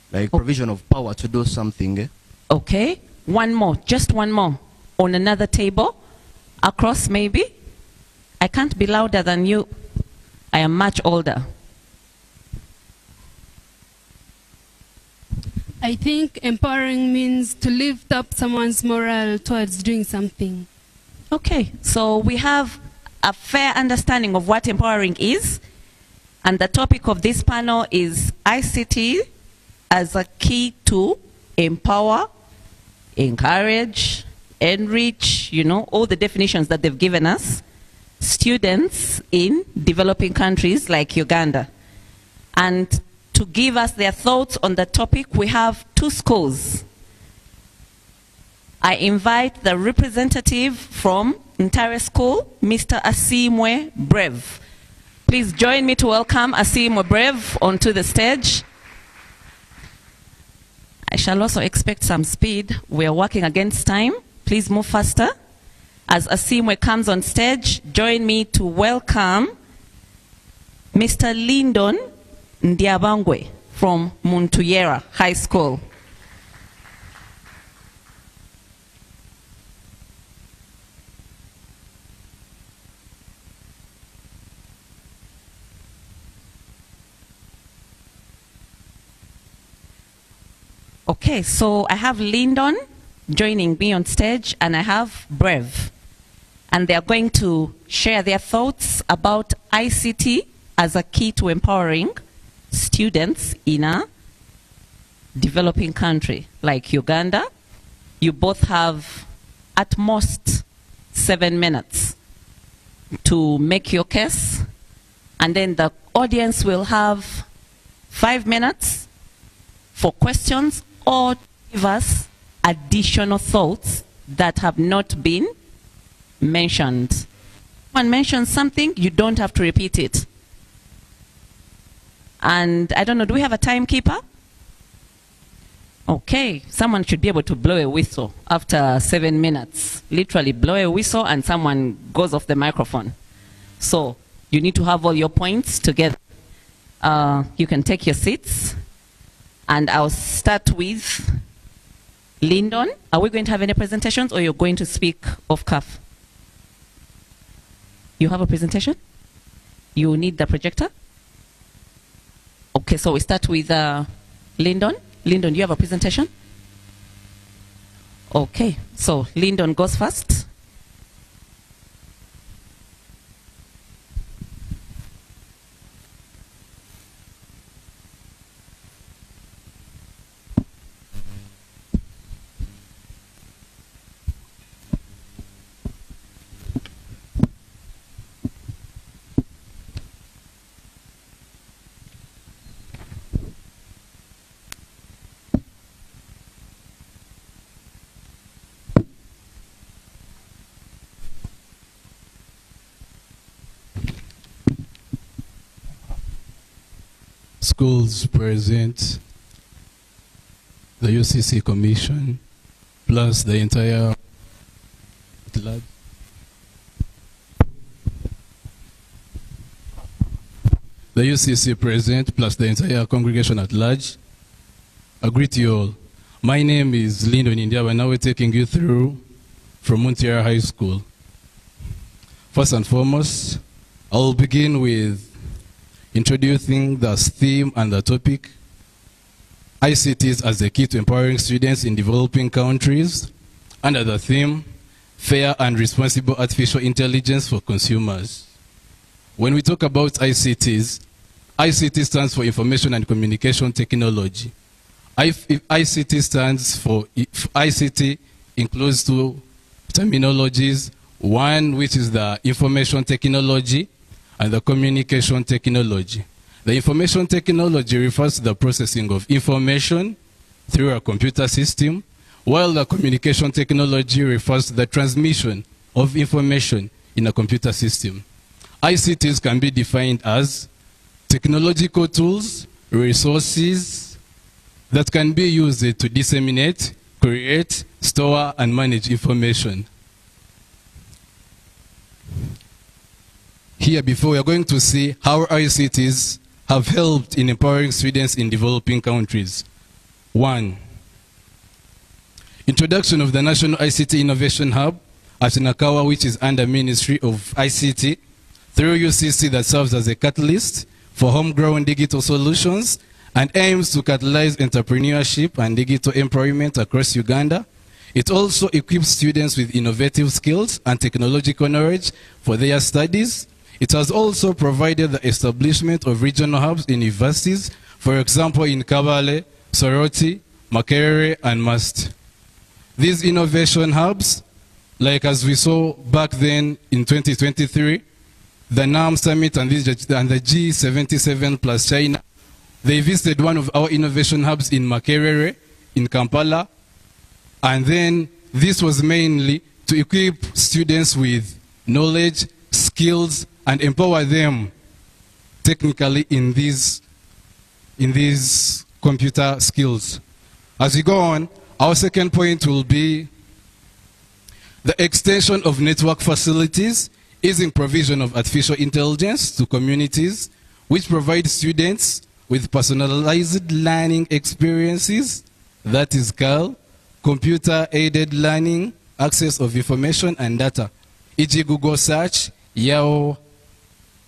Like provision of power to do something. Okay, one more, just one more. On another table, across maybe. I can't be louder than you. I am much older. I think empowering means to lift up someone's morale towards doing something. Okay, so we have a fair understanding of what empowering is. And the topic of this panel is ICT as a key to empower, encourage, enrich, you know, all the definitions that they've given us, students in developing countries like Uganda. And to give us their thoughts on the topic, we have two schools. I invite the representative from Ntare School, Mr. Asimwe Brave. Please join me to welcome Asimwe Brave onto the stage. I shall also expect some speed. We are working against time. Please move faster. As Asimwe comes on stage, join me to welcome Mr. Lyndon Ndiabangwe from Muntuyera High School. Okay, so I have Lyndon joining me on stage, and I have Brave. And they are going to share their thoughts about ICT as a key to empowering students in a developing country like Uganda. You both have at most 7 minutes to make your case, and then the audience will have 5 minutes for questions or give us additional thoughts that have not been mentioned. When mentions something, you don't have to repeat it. And I don't know, do we have a timekeeper? Okay, someone should be able to blow a whistle after 7 minutes. Literally blow a whistle and someone goes off the microphone. So you need to have all your points together. You can take your seats. And I'll start with Lyndon. Are we going to have any presentations, or you're going to speak off cuff? You have a presentation? You need the projector? Okay, so we start with Lyndon. Lyndon, you have a presentation? Okay, so Lyndon goes first. Schools present, the UCC Commission, plus the entire lab. the UCC present, plus the entire congregation at large. I greet you all. My name is Lyndon India, and now we're taking you through from Ntare High School. First and foremost, I will begin with introducing the theme and the topic, ICTs as the key to empowering students in developing countries, under the theme, fair and responsible artificial intelligence for consumers. When we talk about ICTs, ICT stands for Information and Communication Technology. ICT stands for, ICT includes two terminologies, one which is the information technology and the communication technology. The information technology refers to the processing of information through a computer system, while the communication technology refers to the transmission of information in a computer system. ICTs can be defined as technological tools, resources that can be used to disseminate, create, store, and manage information. Here before we are going to see how ICTs have helped in empowering students in developing countries. 1. Introduction of the National ICT Innovation Hub at Nakawa, which is under Ministry of ICT, through UCC that serves as a catalyst for homegrown digital solutions and aims to catalyze entrepreneurship and digital employment across Uganda. It also equips students with innovative skills and technological knowledge for their studies. It has also provided the establishment of regional hubs in universities, for example in Kabale, Soroti, Makerere, and Mast. These innovation hubs, like as we saw back then in 2023, the NAM Summit and the G77 plus China, they visited one of our innovation hubs in Makerere, in Kampala, and then this was mainly to equip students with knowledge, skills, and empower them technically in these computer skills. As we go on, our second point will be the extension of network facilities, easing provision of artificial intelligence to communities, which provide students with personalized learning experiences, that is CAL, computer-aided learning, access of information and data, e.g. Google Search, Yahoo,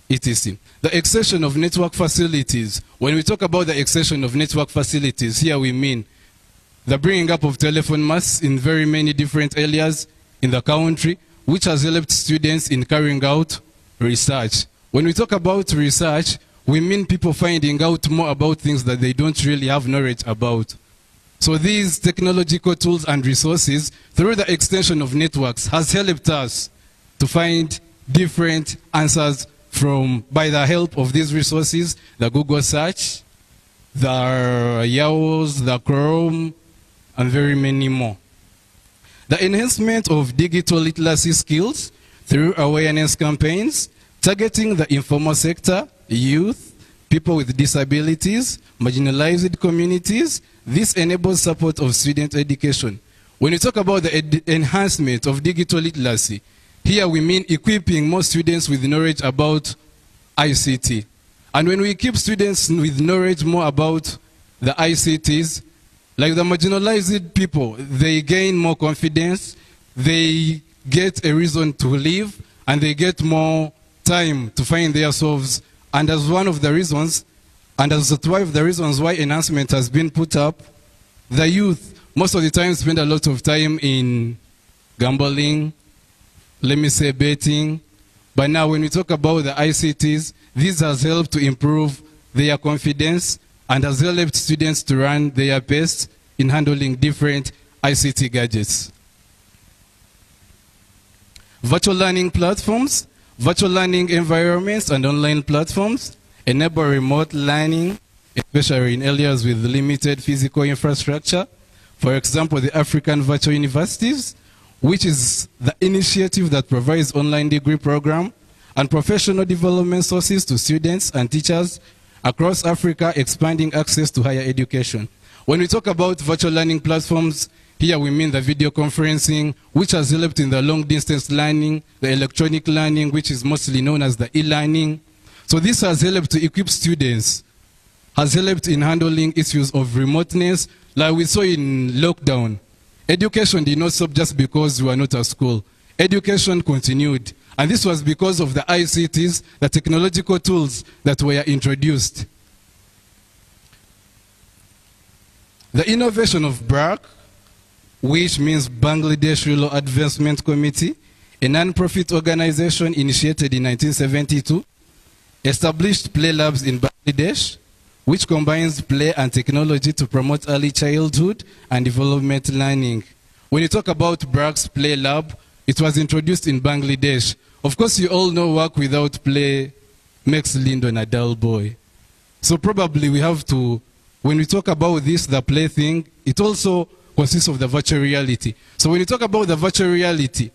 etc. The extension of network facilities. When we talk about the extension of network facilities, here we mean the bringing up of telephone masts in very many different areas in the country, which has helped students in carrying out research. When we talk about research, we mean people finding out more about things that they don't really have knowledge about. So these technological tools and resources, through the extension of networks, has helped us to find different answers by the help of these resources, the Google Search, the Yahoo's, the Chrome, and very many more. The enhancement of digital literacy skills through awareness campaigns, targeting the informal sector, youth, people with disabilities, marginalized communities. This enables support of student education. When we talk about the enhancement of digital literacy, here we mean equipping more students with knowledge about ICT. And when we equip students with knowledge more about the ICTs, like the marginalized people, they gain more confidence, they get a reason to live, and they get more time to find themselves. And as one of the reasons, and as one of the reasons why enhancement has been put up, the youth most of the time spend a lot of time in gambling, let me say betting. But now when we talk about the ICTs, this has helped to improve their confidence and has helped students to run their best in handling different ICT gadgets. Virtual learning platforms, virtual learning environments and online platforms enable remote learning, especially in areas with limited physical infrastructure. For example, the African Virtual Universities, which is the initiative that provides online degree program and professional development sources to students and teachers across Africa, expanding access to higher education. When we talk about virtual learning platforms, here we mean the video conferencing, which has helped in the long distance learning, the electronic learning, which is mostly known as the e-learning. So this has helped to equip students, has helped in handling issues of remoteness, like we saw in lockdown. Education did not stop just because we were not at school. Education continued, and this was because of the ICTs, the technological tools that were introduced. The innovation of BRAC, which means Bangladesh Rural Advancement Committee, a non-profit organization initiated in 1972, established play labs in Bangladesh, which combines play and technology to promote early childhood and development learning. When you talk about BRAC's Play Lab, it was introduced in Bangladesh. Of course, you all know work without play makes Lyndon a dull boy. So probably we have to, when we talk about this, the play thing, it also consists of the virtual reality. So when you talk about the virtual reality,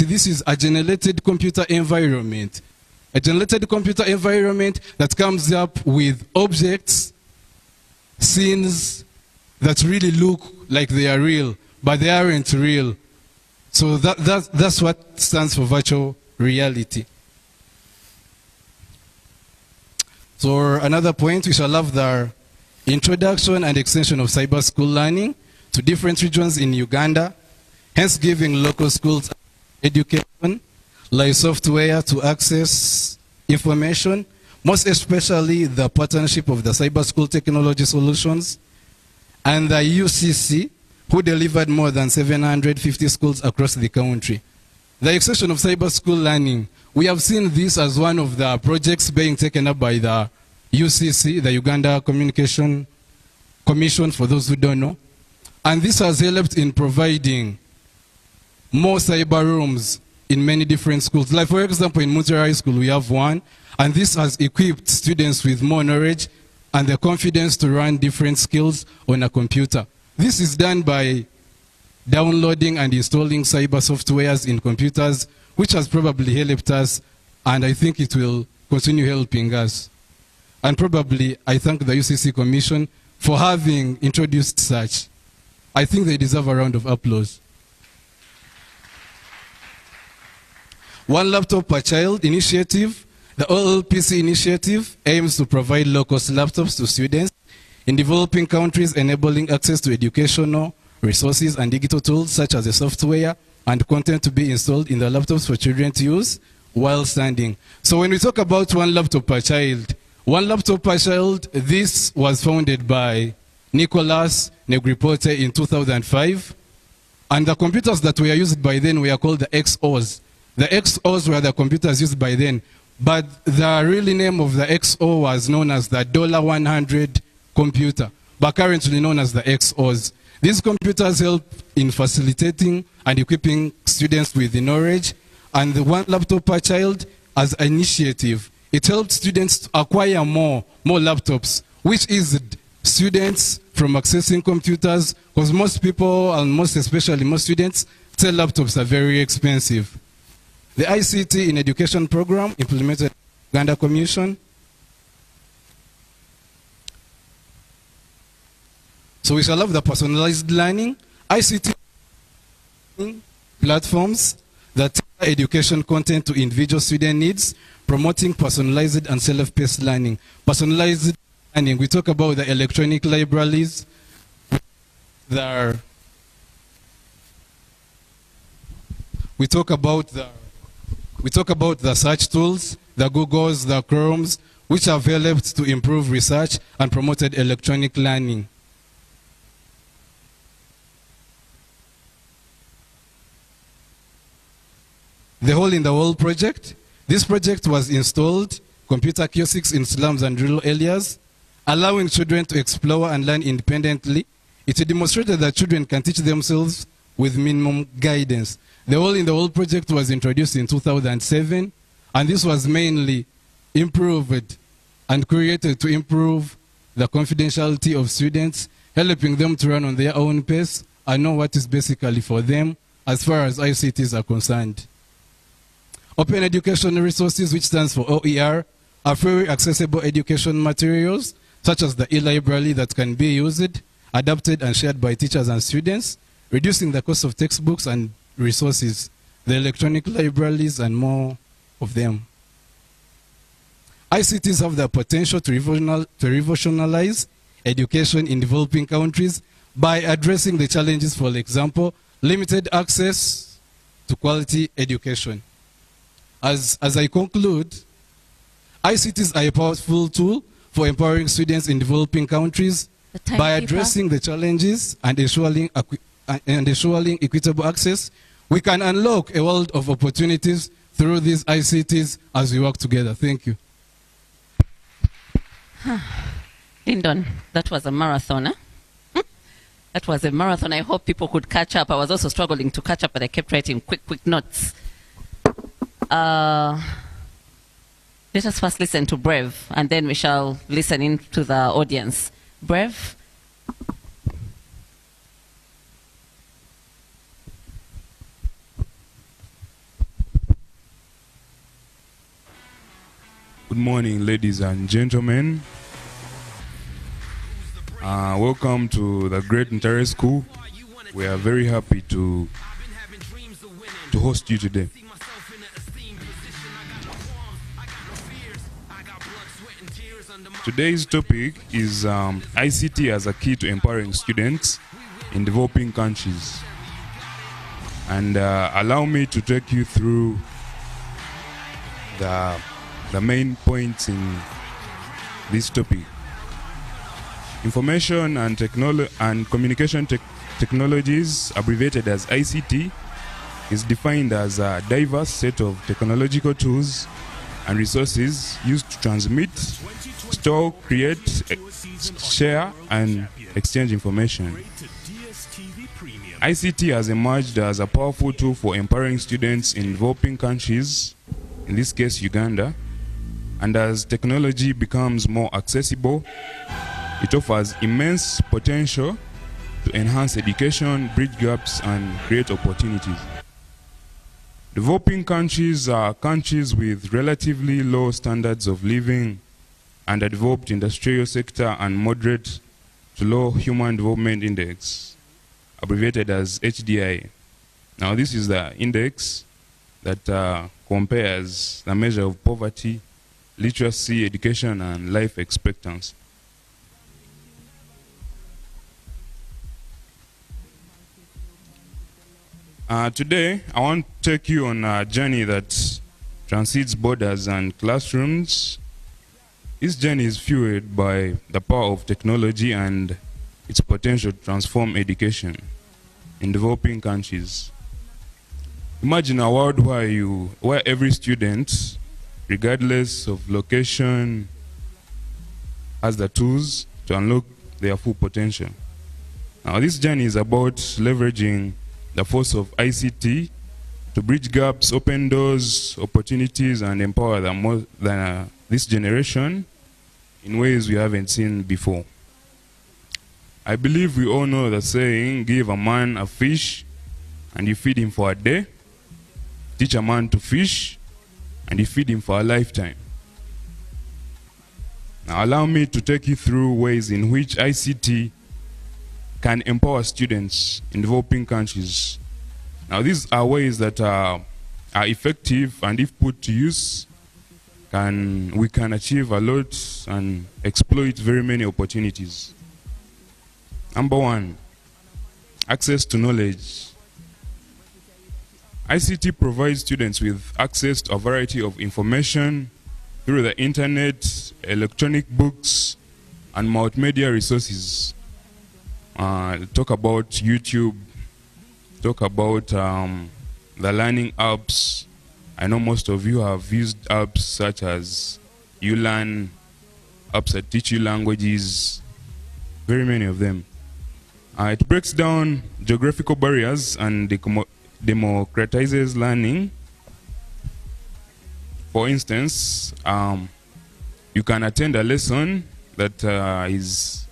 this is a generated computer environment. A generated computer environment that comes up with objects, scenes that really look like they are real, but they aren't real. So that's what stands for virtual reality. So another point, we shall have the introduction and extension of cyber school learning to different regions in Uganda, hence giving local schools education, like software to access information, most especially the partnership of the Cyber School Technology Solutions and the UCC, who delivered more than 750 schools across the country. The extension of cyber school learning, we have seen this as one of the projects being taken up by the UCC, the Uganda Communication Commission, for those who don't know. And this has helped in providing more cyber rooms in many different schools. Like for example, in Ntare High School, we have one, and this has equipped students with more knowledge and the confidence to run different skills on a computer. This is done by downloading and installing cyber softwares in computers, which has probably helped us, and I think it will continue helping us. And probably I thank the UCC Commission for having introduced such. I think they deserve a round of applause. One laptop per child initiative, the OLPC initiative aims to provide low-cost laptops to students in developing countries, enabling access to educational resources and digital tools such as the software and content to be installed in the laptops for children to use while standing. So when we talk about one laptop per child, this was founded by Nicholas Negripote in 2005. And the computers that were used by then were called the XOs. The XOs were the computers used by then. But the real name of the XO was known as the $100 computer, but currently known as the XOs. These computers help in facilitating and equipping students with the knowledge, and the one laptop per child as an initiative, it helped students to acquire more laptops, which is students from accessing computers, because most people, and most especially most students, say laptops are very expensive. The ICT in Education program implemented Uganda Commission. So we shall have the personalized learning, ICT platforms that tailor education content to individual student needs, promoting personalized and self-paced learning. Personalized learning, we talk about the electronic libraries, we talk about the search tools, the Googles, the Chromes, which have helped to improve research and promoted electronic learning. The Hole in the Wall project. This project was installed computer kiosks in slums and rural areas, allowing children to explore and learn independently. It demonstrated that children can teach themselves with minimum guidance. The Hole in the Wall project was introduced in 2007, and this was mainly improved and created to improve the confidentiality of students, helping them to run on their own pace and know what is basically for them as far as ICTs are concerned. Open Education Resources, which stands for OER, are free accessible education materials, such as the e-library that can be used, adapted and shared by teachers and students, reducing the cost of textbooks and resources, the electronic libraries and more of them. ICTs have the potential to revolutionize education in developing countries by addressing the challenges, for example, limited access to quality education. As I conclude, ICTs are a powerful tool for empowering students in developing countries by addressing the challenges and ensuring equitable access. We can unlock a world of opportunities through these ICTs as we work together. Thank you. Lyndon, that was a marathon, huh? That was a marathon. I hope people could catch up. I was also struggling to catch up, but I kept writing quick notes. Let us first listen to Brave, and then we shall listen in to the audience. Brave? Good morning, ladies and gentlemen. Welcome to the Great Ntare School. We are very happy to host you today. Today's topic is ICT as a key to empowering students in developing countries. And allow me to take you through the main points in this topic. Information and communication technologies, abbreviated as ICT, is defined as a diverse set of technological tools and resources used to transmit, store, create, share, and exchange information. ICT has emerged as a powerful tool for empowering students in developing countries, in this case Uganda, and as technology becomes more accessible, it offers immense potential to enhance education, bridge gaps, and create opportunities. Developing countries are countries with relatively low standards of living, underdeveloped industrial sector, and moderate to low Human Development Index, abbreviated as HDI. Now, this is the index that compares the measure of poverty, literacy, education, and life expectancy. Today, I want to take you on a journey that transcends borders and classrooms. This journey is fueled by the power of technology and its potential to transform education in developing countries. Imagine a world where every student, regardless of location, has the tools to unlock their full potential. Now, this journey is about leveraging the force of ICT to bridge gaps, open doors, opportunities, and empower this generation in ways we haven't seen before. I believe we all know the saying, give a man a fish and you feed him for a day. Teach a man to fish and you feed him for a lifetime. Now allow me to take you through ways in which ICT can empower students in developing countries. Now these are ways that are effective, and if put to use, we can achieve a lot and exploit very many opportunities. Number one, access to knowledge. ICT provides students with access to a variety of information through the internet, electronic books, and multimedia resources. Talk about YouTube, talk about the learning apps. I know most of you have used apps such as ULearn, apps that teach you languages, very many of them. It breaks down geographical barriers and democratizes learning. For instance, you can attend a lesson that is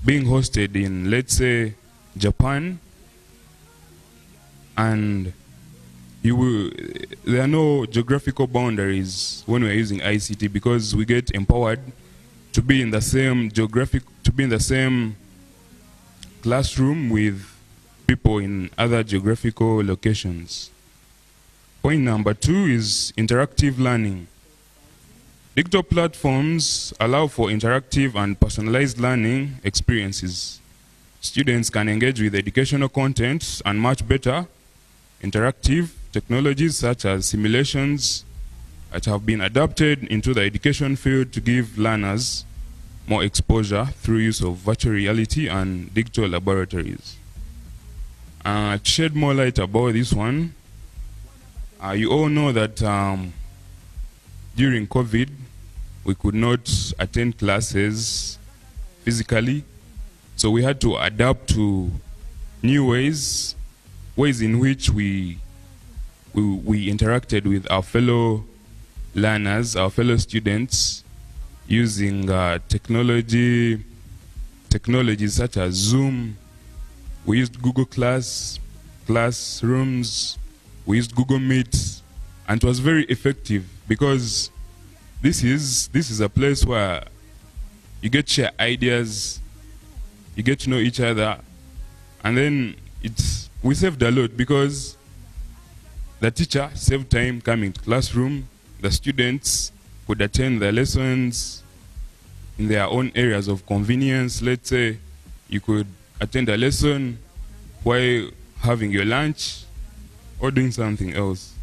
being hosted in, let's say, Japan, and there are no geographical boundaries when we're using ICT, because we get empowered to be in the same classroom with people in other geographical locations. Point number two is interactive learning. Digital platforms allow for interactive and personalized learning experiences. Students can engage with educational content and much better interactive technologies such as simulations that have been adapted into the education field to give learners more exposure through use of virtual reality and digital laboratories. To shed more light about this one, you all know that during COVID, we could not attend classes physically, so we had to adapt to new ways in which we interacted with our fellow learners, our fellow students, using technologies such as Zoom. We used Google Classrooms, we used Google Meet, and it was very effective because this is a place where you get to share ideas, you get to know each other, and then we saved a lot because the teacher saved time coming to classroom, the students could attend the lessons in their own areas of convenience. Let's say you could attend a lesson while having your lunch or doing something else.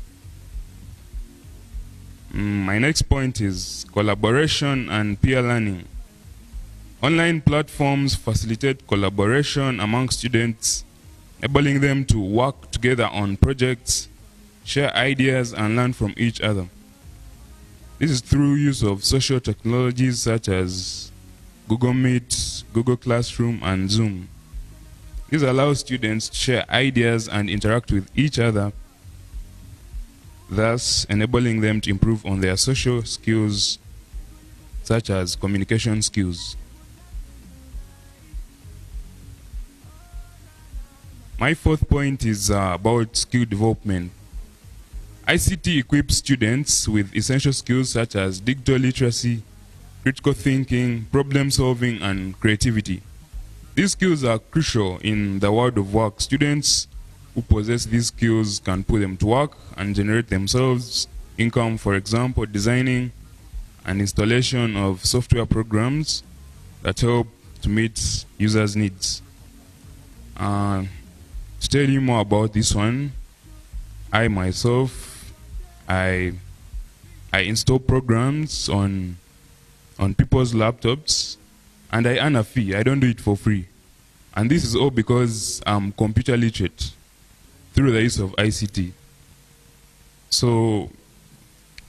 My next point is collaboration and peer learning. Online platforms facilitate collaboration among students, enabling them to work together on projects, share ideas, and learn from each other. This is through use of social technologies such as Google Meet, Google Classroom, and Zoom. This allows students to share ideas and interact with each other, thus enabling them to improve on their social skills such as communication skills. My fourth point is about skill development. ICT equips students with essential skills such as digital literacy, critical thinking, problem solving, and creativity. These skills are crucial in the world of work. Students who possess these skills can put them to work and generate themselves income, for example, designing and installation of software programs that help to meet users' needs. To tell you more about this one, I myself, I install programs on people's laptops, and I earn a fee. I don't do it for free. And this is all because I'm computer literate through the use of ICT. So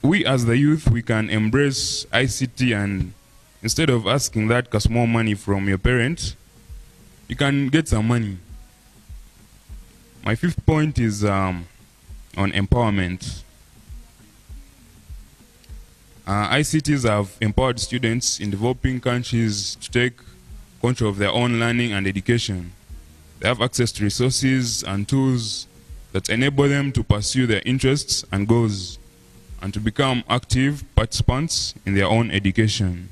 we as the youth, we can embrace ICT, and instead of asking that small money from your parents, you can get some money. My fifth point is on empowerment. ICTs have empowered students in developing countries to take control of their own learning and education. They have access to resources and tools that enable them to pursue their interests and goals and to become active participants in their own education.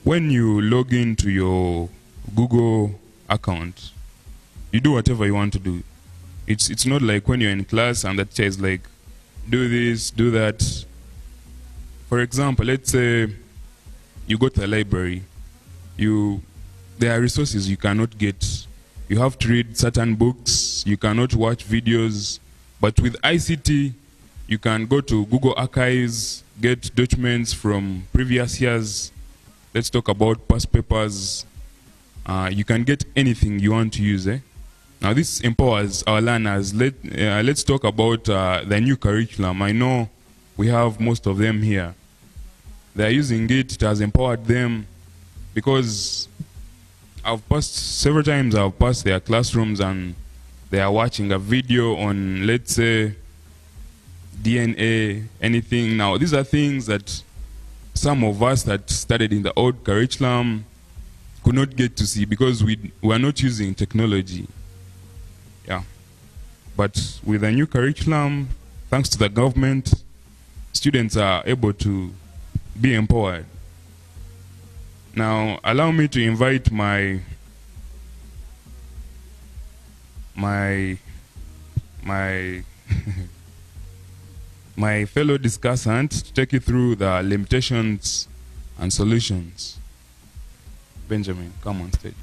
When you log into your Google account, you do whatever you want to do. It's not like when you're in class and the teacher is like, do this, do that. For example, let's say you go to the library. There are resources you cannot get. You have to read certain books. You cannot watch videos. But with ICT, you can go to Google Archives, get documents from previous years. Let's talk about past papers. You can get anything you want to use. Now this empowers our learners. Let's talk about the new curriculum. I know we have most of them here. They are using it. It has empowered them because several times I've passed their classrooms and they are watching a video on, let's say, DNA, anything. Now these are things that some of us that studied in the old curriculum could not get to see because we are not using technology. Yeah. But with the new curriculum, thanks to the government, students are able to be empowered. Now, allow me to invite my my fellow discussant to take you through the limitations and solutions. Benjamin, come on stage.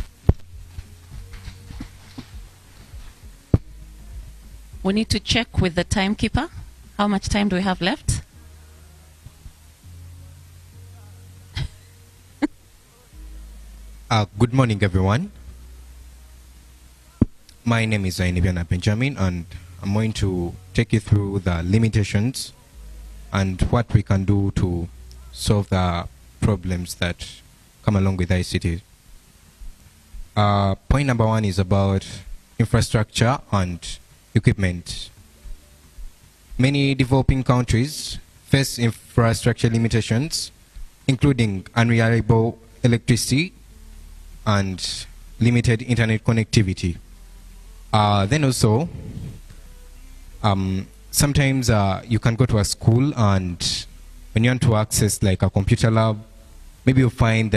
We need to check with the timekeeper. How much time do we have left? Good morning, everyone. My name is Zainibiana Benjamin, and I'm going to take you through the limitations and what we can do to solve the problems that come along with ICT. Point number one is about infrastructure and equipment. Many developing countries face infrastructure limitations, including unreliable electricity and limited internet connectivity. Then also, sometimes you can go to a school, and when you want to access like a computer lab, maybe you find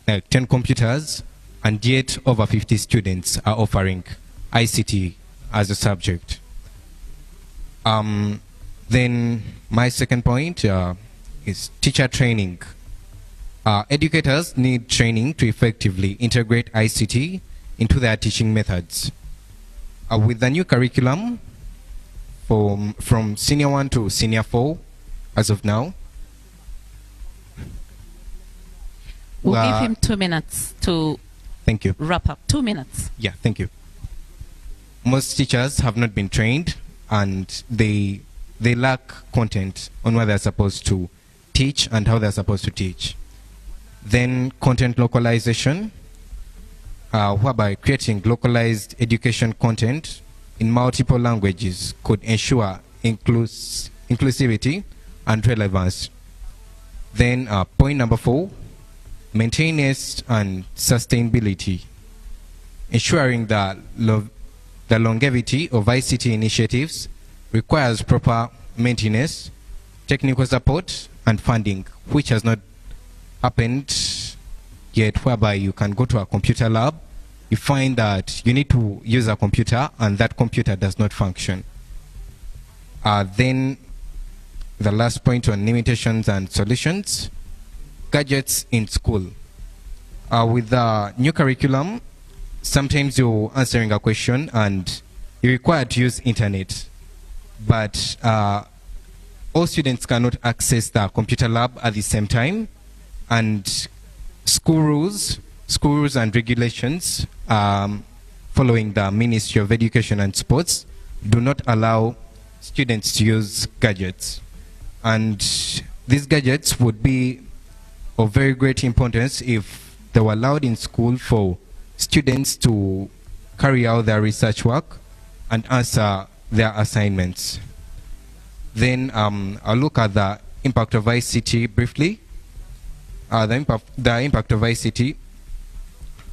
like 10 computers, and yet over 50 students are offering ICT as a subject. Then my second point is teacher training. Educators need training to effectively integrate ICT into their teaching methods. With the new curriculum from Senior 1 to Senior 4, as of now. We'll give him 2 minutes to thank you. Wrap up. 2 minutes. Yeah, thank you. Most teachers have not been trained, and they lack content on what they're supposed to teach and how they're supposed to teach. Then content localization, whereby creating localized education content in multiple languages could ensure inclusivity and relevance. Then point number 4, maintenance and sustainability. Ensuring that the longevity of ICT initiatives requires proper maintenance, technical support, and funding, which has not happened yet, whereby you can go to a computer lab, you find that you need to use a computer and that computer does not function. Then the last point on limitations and solutions, gadgets in school. With the new curriculum, sometimes you're answering a question and you're required to use internet, but all students cannot access the computer lab at the same time, and school rules and regulations following the Ministry of Education and Sports do not allow students to use gadgets. And these gadgets would be of very great importance if they were allowed in school for students to carry out their research work and answer their assignments. Then I'll look at the impact of ICT briefly. The impact of ICT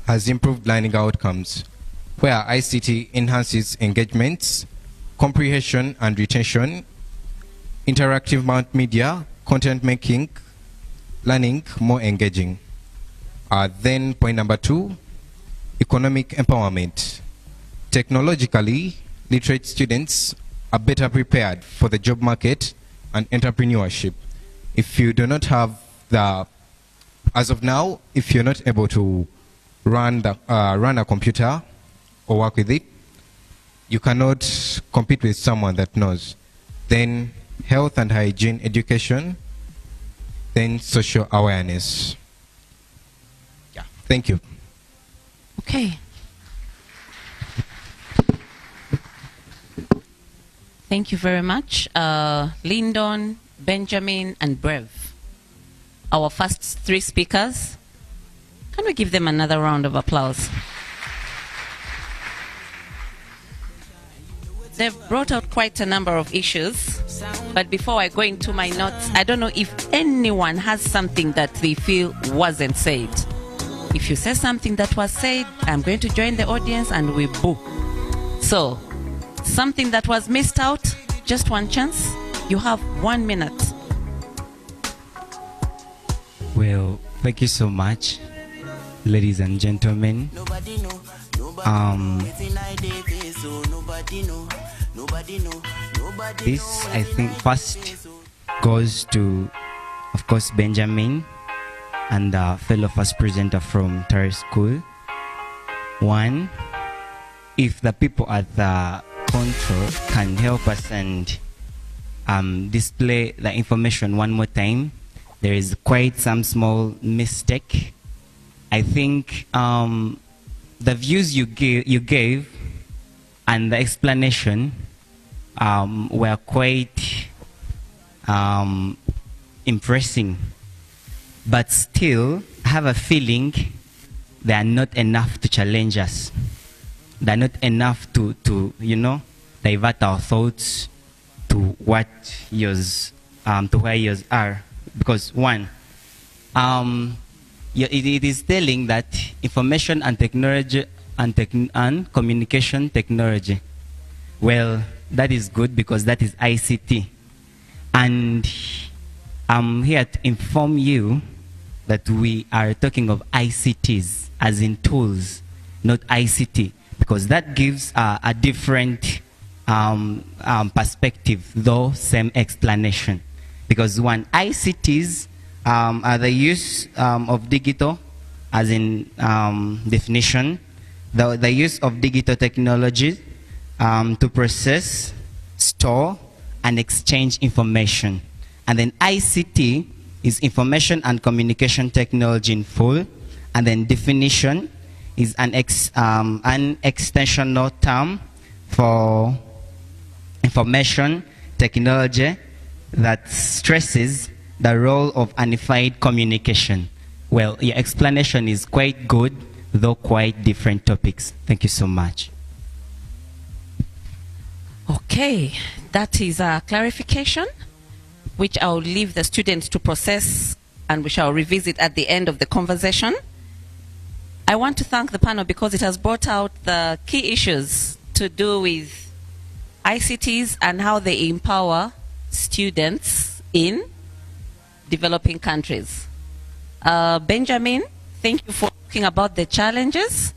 has improved learning outcomes, where ICT enhances engagements, comprehension and retention, interactive multimedia, content making, learning more engaging. Then point number 2, economic empowerment. Technologically literate students are better prepared for the job market and entrepreneurship. If you do not have as of now, if you're not able to run a computer or work with it, you cannot compete with someone that knows. Then health and hygiene education, then social awareness. Yeah, thank you. Okay. Thank you very much, Lyndon, Benjamin, and Brev. Our first 3 speakers. Can we give them another round of applause? They've brought out quite a number of issues, but before I go into my notes, I don't know if anyone has something that they feel wasn't said. If you say something that was said, I'm going to join the audience and we boo. So, something that was missed out, just one chance. You have 1 minute. Well, thank you so much, ladies and gentlemen. This, I think, first goes to, of course, Benjamin and the fellow first presenter from Ntare School. One, if the people at the control can help us and display the information one more time. There is quite some small mistake. I think the views you gave and the explanation were quite impressing, but still I have a feeling they are not enough to challenge us. They are not enough to divert our thoughts to what yours to where yours are. Because one, it is telling that information and technology and communication technology. Well, that is good because that is ICT. And I'm here to inform you that we are talking of ICTs, as in tools, not ICT, because that gives a different perspective, though same explanation. Because one, ICTs are the use of digital, as in definition, the use of digital technology to process, store, and exchange information. And then ICT is information and communication technology in full. And then definition is an extensional term for information technology that stresses the role of unified communication. Well, your explanation is quite good, though quite different topics. Thank you so much. Okay, that is a clarification, which I'll leave the students to process, and we shall revisit at the end of the conversation. I want to thank the panel because it has brought out the key issues to do with ICTs and how they empower students in developing countries. Benjamin, thank you for talking about the challenges.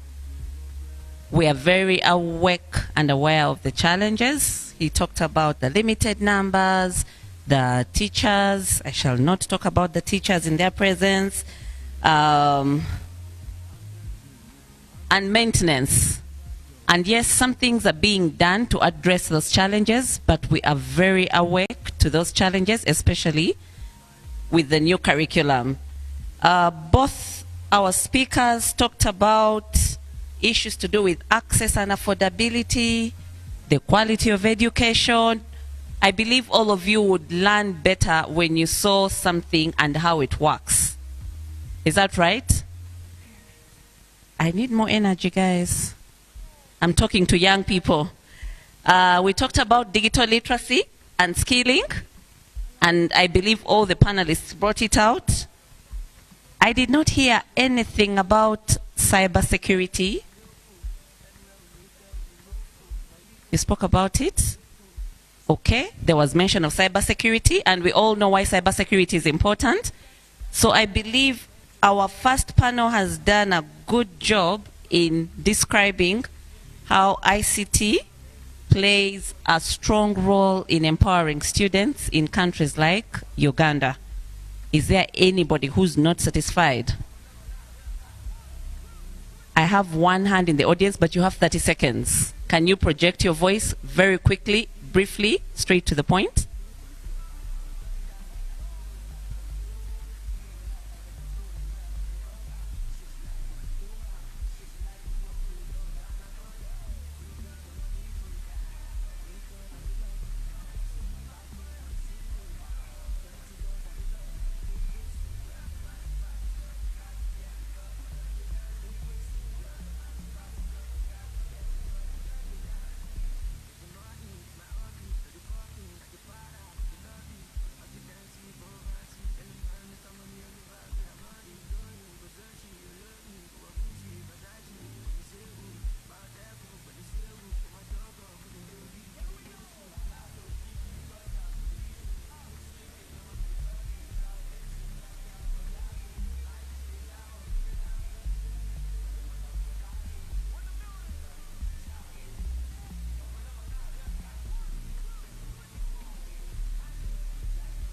We are very awake and aware of the challenges. He talked about the limited numbers, the teachers. I shall not talk about the teachers in their presence. And maintenance. And yes, some things are being done to address those challenges, but we are very awake to those challenges, especially with the new curriculum. Both our speakers talked about issues to do with access and affordability, the quality of education. I believe all of you would learn better when you saw something and how it works. Is that right? I need more energy, guys. I'm talking to young people. We talked about digital literacy and skilling, and I believe all the panelists brought it out. I did not hear anything about cybersecurity. You spoke about it? Okay, there was mention of cybersecurity, and we all know why cybersecurity is important. So I believe our first panel has done a good job in describing how ICT plays a strong role in empowering students in countries like Uganda. Is there anybody who's not satisfied? I have one hand in the audience, but you have 30 seconds. Can you project your voice very quickly, briefly, straight to the point?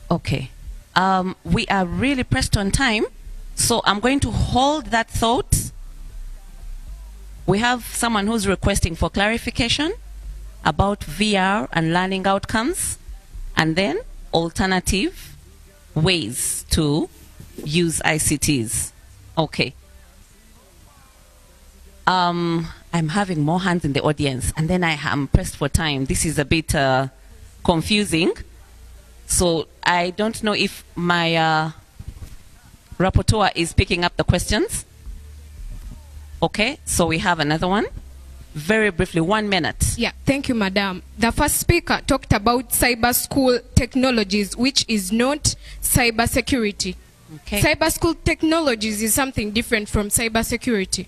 Okay. We are really pressed on time, so I'm going to hold that thought. We have someone who's requesting for clarification about VR and learning outcomes, and then alternative ways to use ICTs. Okay. I'm having more hands in the audience, and then I am pressed for time. This is a bit confusing. So I don't know if my rapporteur is picking up the questions. Okay, so we have another one. Very briefly, 1 minute. Yeah, thank you, Madam. The first speaker talked about cyber school technologies, which is not cyber security. Okay. Cyber school technologies is something different from cyber security.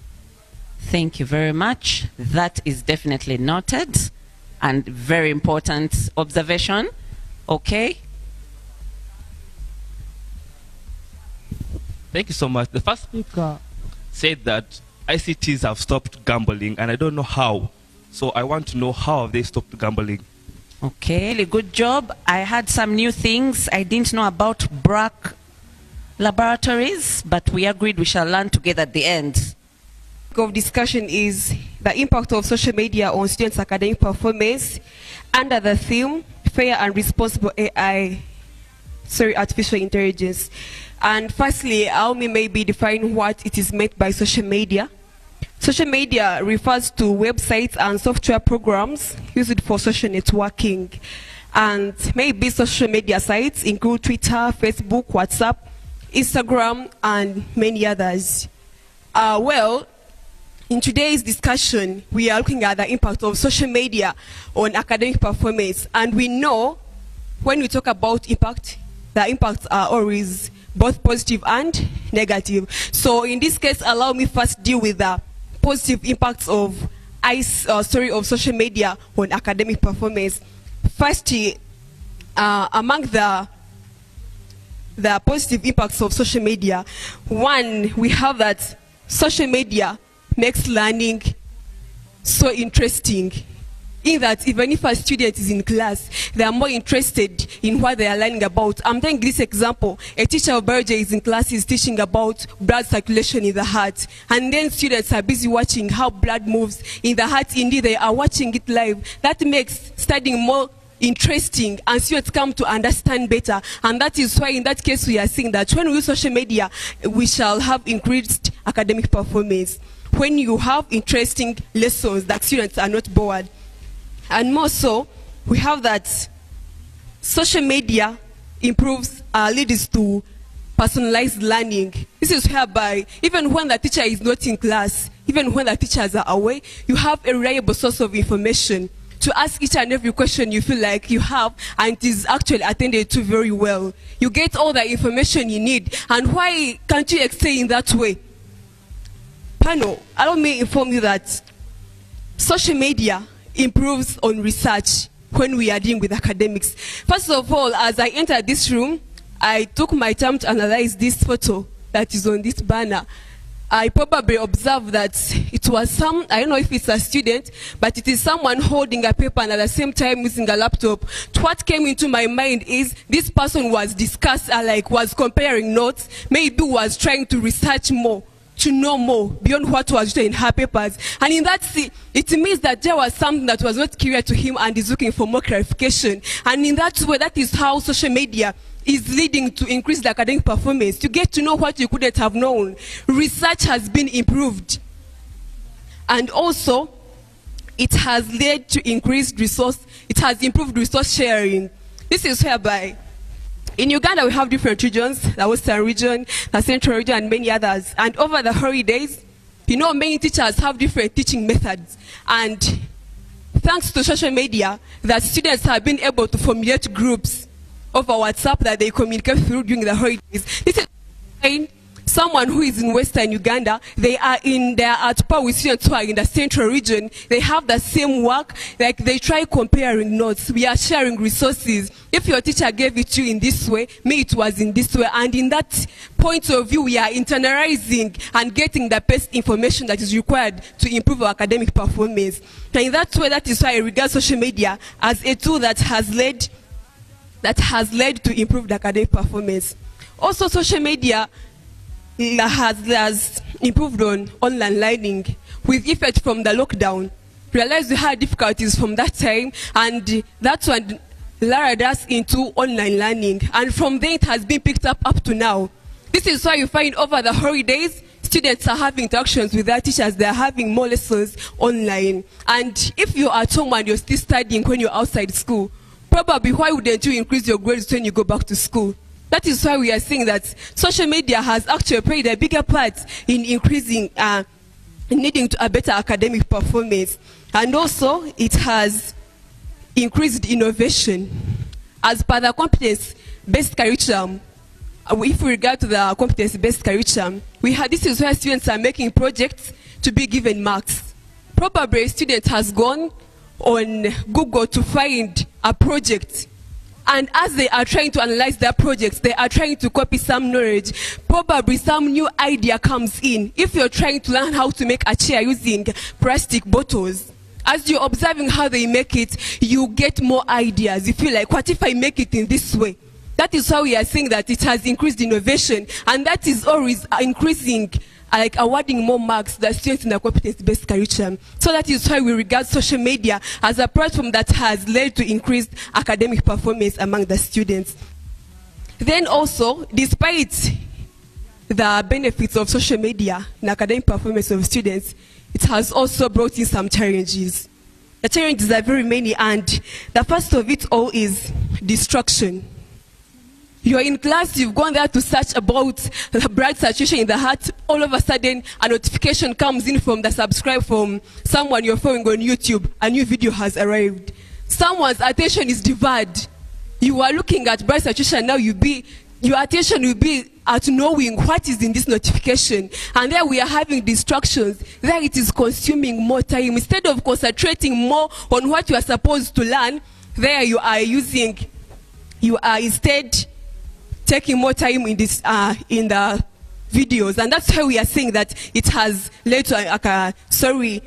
Thank you very much. That is definitely noted and very important observation. Okay. Thank you so much. The first speaker said that ICTs have stopped gambling, and I don't know how. So I want to know, how have they stopped gambling? Okay, really good job. I had some new things. I didn't know about BRAC laboratories, but we agreed we shall learn together at the end. Of discussion is the impact of social media on students' academic performance under the theme fair and responsible artificial intelligence. And firstly, allow me maybe define what it is meant by social media. Social media refers to websites and software programs used for social networking. And maybe social media sites include Twitter, Facebook, WhatsApp, Instagram, and many others. Well, in today's discussion, we are looking at the impact of social media on academic performance. And we know when we talk about impact, the impacts are always both positive and negative. So in this case, allow me first deal with the positive impacts of social media on academic performance. First, among the positive impacts of social media, one, we have that social media makes learning so interesting, in that even if a student is in class, they are more interested in what they are learning about. I'm taking this example. A teacher of biology is in class, is teaching about blood circulation in the heart. And then students are busy watching how blood moves in the heart. Indeed, they are watching it live. That makes studying more interesting, and students come to understand better. And that is why in that case we are seeing that when we use social media, we shall have increased academic performance. When you have interesting lessons that students are not bored. And more so, we have that social media improves, leads to personalized learning. This is whereby even when the teacher is not in class, even when the teachers are away, you have a reliable source of information to ask each and every question you feel like you have, and it is actually attended to very well. You get all the information you need. And why can't you excel in that way? Panel, allow me inform you that social media improves on research when we are dealing with academics. First of all, as I entered this room, I took my time to analyze this photo that is on this banner. I probably observed that it was I don't know if it's a student, but it is someone holding a paper and at the same time using a laptop. What came into my mind is this person was was comparing notes, maybe was trying to research more, to know more beyond what was written in her papers. And in that, it means that there was something that was not clear to him and is looking for more clarification. And in that way, that is how social media is leading to increased academic performance, to get to know what you couldn't have known. Research has been improved. And also, it has led to increased resource, it has improved resource sharing. This is whereby in Uganda, we have different regions, the Western region, the Central region, and many others. And over the holidays, you know, many teachers have different teaching methods. And thanks to social media, the students have been able to formulate groups over WhatsApp that they communicate through during the holidays. This is someone who is in Western Uganda, they are at par with students who are in the Central region. They have the same work, like they try comparing notes. We are sharing resources. If your teacher gave it to you in this way, me it was in this way. And in that point of view, we are internalizing and getting the best information that is required to improve our academic performance. And in that way, that is why I regard social media as a tool that has led that has led to improved academic performance. Also, social media has improved on online learning with effect from the lockdown. Realized we had difficulties from that time, and that's what lured us into online learning. And from there, it has been picked up to now. This is why you find over the holidays, students are having interactions with their teachers. They are having more lessons online. And if you're at home and you're still studying when you're outside school, probably why wouldn't you increase your grades when you go back to school? That is why we are saying that social media has actually played a bigger part in increasing, needing to a better academic performance. And also, it has increased innovation. As per the competence-based curriculum, if we regard to the competence-based curriculum, this is where students are making projects to be given marks. Probably a student has gone on Google to find a project, and as they are trying to analyze their projects, they are trying to copy some knowledge. Probably some new idea comes in. If you're trying to learn how to make a chair using plastic bottles, as you're observing how they make it, you get more ideas. You feel like, what if I make it in this way? That is how we are saying that it has increased innovation, and that is always increasing, like awarding more marks to the students in the competence-based curriculum. So that is why we regard social media as a platform that has led to increased academic performance among the students. Then also, despite the benefits of social media in academic performance of students, it has also brought in some challenges. The challenges are very many, and the first of it all is distraction. You're in class, you've gone there to search about the blood saturation in the heart. All of a sudden, a notification comes in from the subscribe from someone you're following on YouTube. A new video has arrived. Someone's attention is divided. You are looking at blood saturation, now your attention will be at knowing what is in this notification. And there we are having distractions. There it is consuming more time. Instead of concentrating more on what you are supposed to learn, there you are instead taking more time in this in the videos. And that's how we are saying that it has led to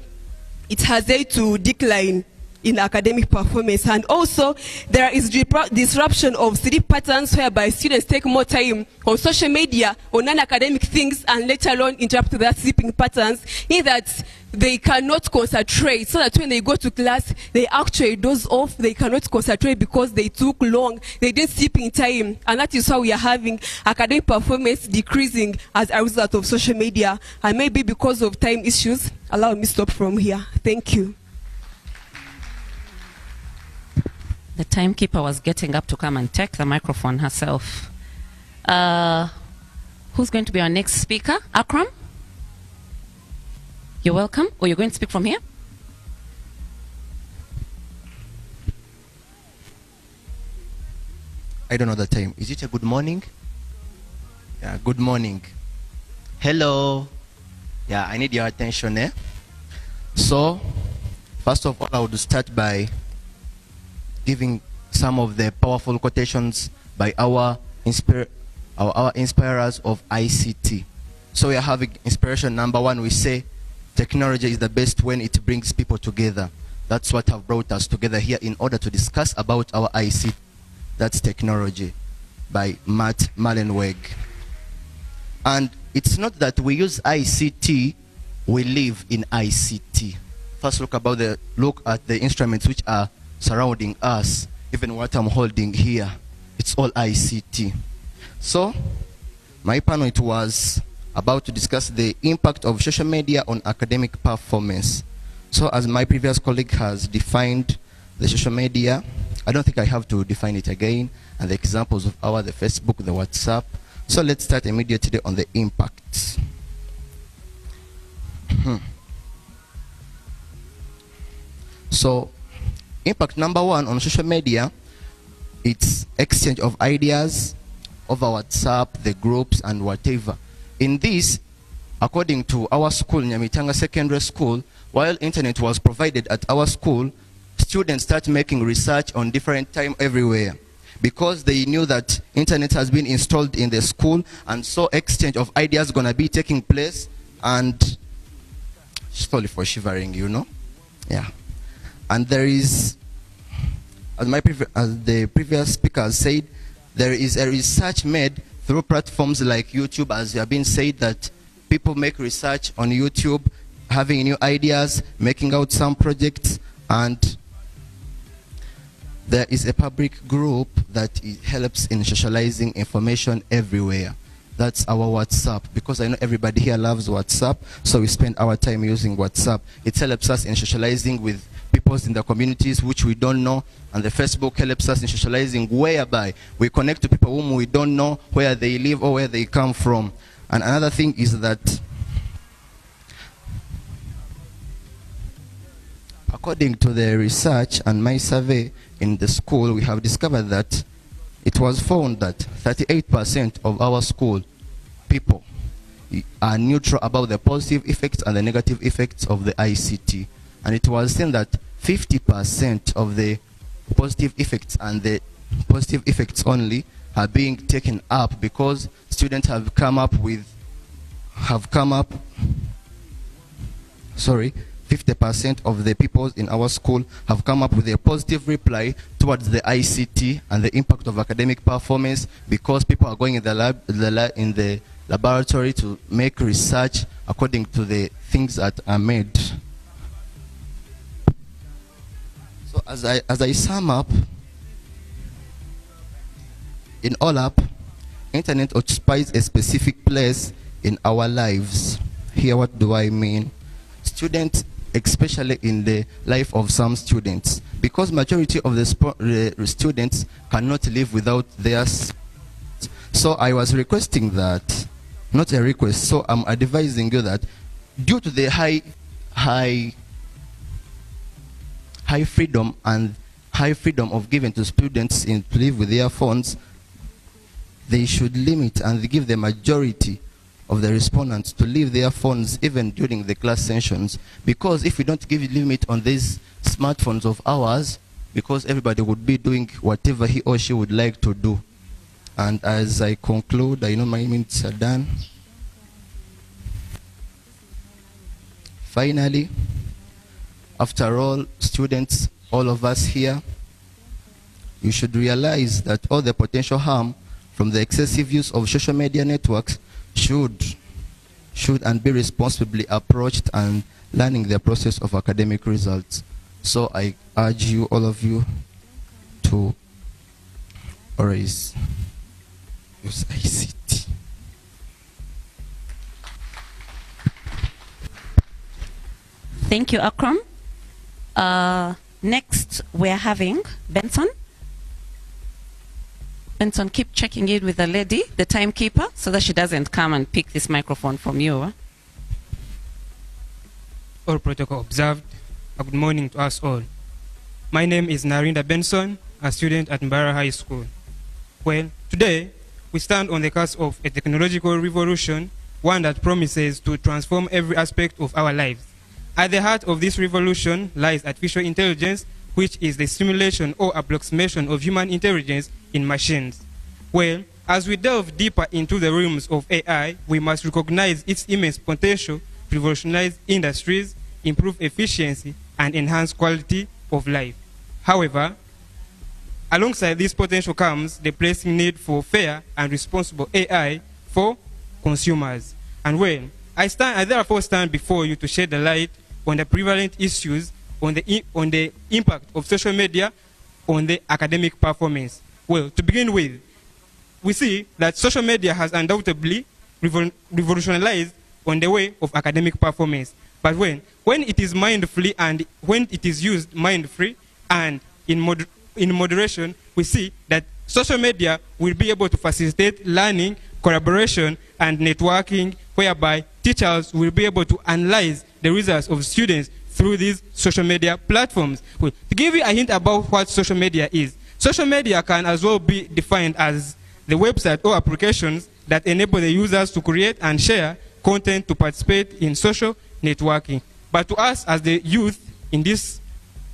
it has led to decline in academic performance. And also, there is disruption of sleep patterns whereby students take more time on social media, on non-academic things, and later on interrupt their sleeping patterns, in that they cannot concentrate, so that when they go to class, they actually doze off. They cannot concentrate because they took long, they didn't sleep in time. And that is how we are having academic performance decreasing as a result of social media. And maybe because of time issues, allow me to stop from here. Thank you. The timekeeper was getting up to come and take the microphone herself. Who's going to be our next speaker? Akram? You're welcome. Or you're going to speak from here? I don't know the time. Is it a good morning? Yeah, good morning. Hello. Yeah, I need your attention, eh? So, first of all, I would start by giving some of the powerful quotations by our inspirers of ICT. So we are having inspiration number one. We say technology is the best when it brings people together. That's what have brought us together here in order to discuss about our ICT. That's technology, by Matt Mullenweg. And it's not that we use ICT, we live in ICT. First look at the instruments which are surrounding us. Even what I'm holding here, it's all ICT. So my panel, it was about to discuss the impact of social media on academic performance. So as my previous colleague has defined the social media, I don't think I have to define it again, and the examples of the Facebook, the WhatsApp. So let's start immediately on the impacts. So impact number one on social media, it's exchange of ideas over WhatsApp, the groups, and whatever. In this, according to our school, Nyamitanga Secondary School, while internet was provided at our school, students start making research on different time everywhere, because they knew that internet has been installed in the school, and so exchange of ideas gonna be taking place. And sorry for shivering, you know. Yeah. And there is as the previous speaker said, there is a research made through platforms like YouTube, as you have been said, that people make research on YouTube, having new ideas, making out some projects, and there is a public group that helps in socializing information everywhere. That's our WhatsApp, because I know everybody here loves WhatsApp, so we spend our time using WhatsApp. It helps us in socializing with people in the communities which we don't know, and the Facebook helps us in socializing, whereby we connect to people whom we don't know, where they live or where they come from. And another thing is that according to the research and my survey in the school, we have discovered that it was found that 38% of our school people are neutral about the positive effects and the negative effects of the ICT. And it was seen that 50% of the positive effects and the positive effects only are being taken up because students have come up 50% of the people in our school have come up with a positive reply towards the ICT and the impact of academic performance, because people are going in the laboratory to make research according to the things that are made. So as I sum up, in all up, internet occupies a specific place in our lives. Here, what do I mean? Students, especially in the life of some students, because majority of the students cannot live without theirs. So I was requesting that, not a request, so I'm advising you that due to the high freedom of giving to students to live with their phones, they should limit and give the majority of the respondents to leave their phones even during the class sessions, because if we don't give a limit on these smartphones of ours, because everybody would be doing whatever he or she would like to do. And as I conclude, I know my minutes are done. Finally, after all, students, all of us here, you should realize that all the potential harm from the excessive use of social media networks should and be responsibly approached and learning the process of academic results. So I urge you, all of you, to always use ICT. Thank you, Akram. Next, we're having Benson. Benson, keep checking in with the lady, the timekeeper, so that she doesn't come and pick this microphone from you. All protocol observed. Good morning to us all. My name is Narinda Benson, a student at Ntare High School. Well, today, we stand on the cusp of a technological revolution, one that promises to transform every aspect of our lives. At the heart of this revolution lies artificial intelligence, which is the simulation or approximation of human intelligence in machines. Well, as we delve deeper into the realms of AI, we must recognize its immense potential to revolutionize industries, improve efficiency, and enhance quality of life. However, alongside this potential comes the pressing need for fair and responsible AI for consumers. And well, I therefore stand before you to shed the light on the prevalent issues on the impact of social media on the academic performance. Well, to begin with, we see that social media has undoubtedly revolutionized on the way of academic performance. But when it is mindfully and when it is used mindfully and in moderation, we see that social media will be able to facilitate learning, collaboration, and networking, whereby teachers will be able to analyze the results of students through these social media platforms. Well, to give you a hint about what social media is, social media can as well be defined as the website or applications that enable the users to create and share content to participate in social networking. But to us as the youth in this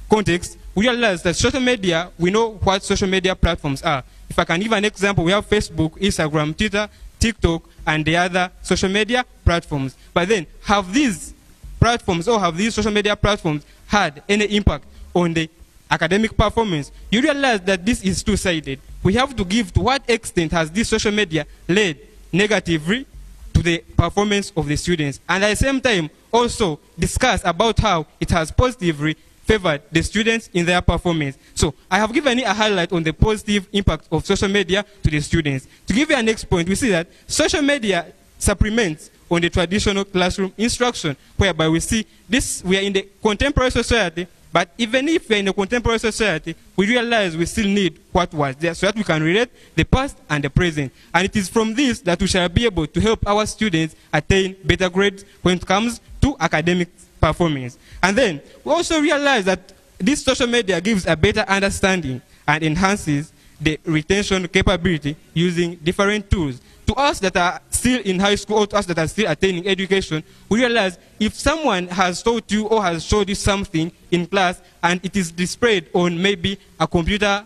context, we realize that social media, we know what social media platforms are. If I can give an example, we have Facebook, Instagram, Twitter, TikTok, and the other social media platforms. But then, have these platforms or have these social media platforms had any impact on the academic performance, you realize that this is two-sided. We have to give to what extent has this social media led negatively to the performance of the students, and at the same time also discuss about how it has positively favored the students in their performance. So I have given you a highlight on the positive impact of social media to the students. To give you a next point, we see that social media supplements on the traditional classroom instruction, whereby we see this, we are in the contemporary society, but even if we are in a contemporary society, we realize we still need what was there so that we can relate the past and the present. And it is from this that we shall be able to help our students attain better grades when it comes to academic performance. And then we also realize that this social media gives a better understanding and enhances the retention capability using different tools. To us that are still in high school or to us that are still attaining education, we realize if someone has taught you or has showed you something in class and it is displayed on maybe a computer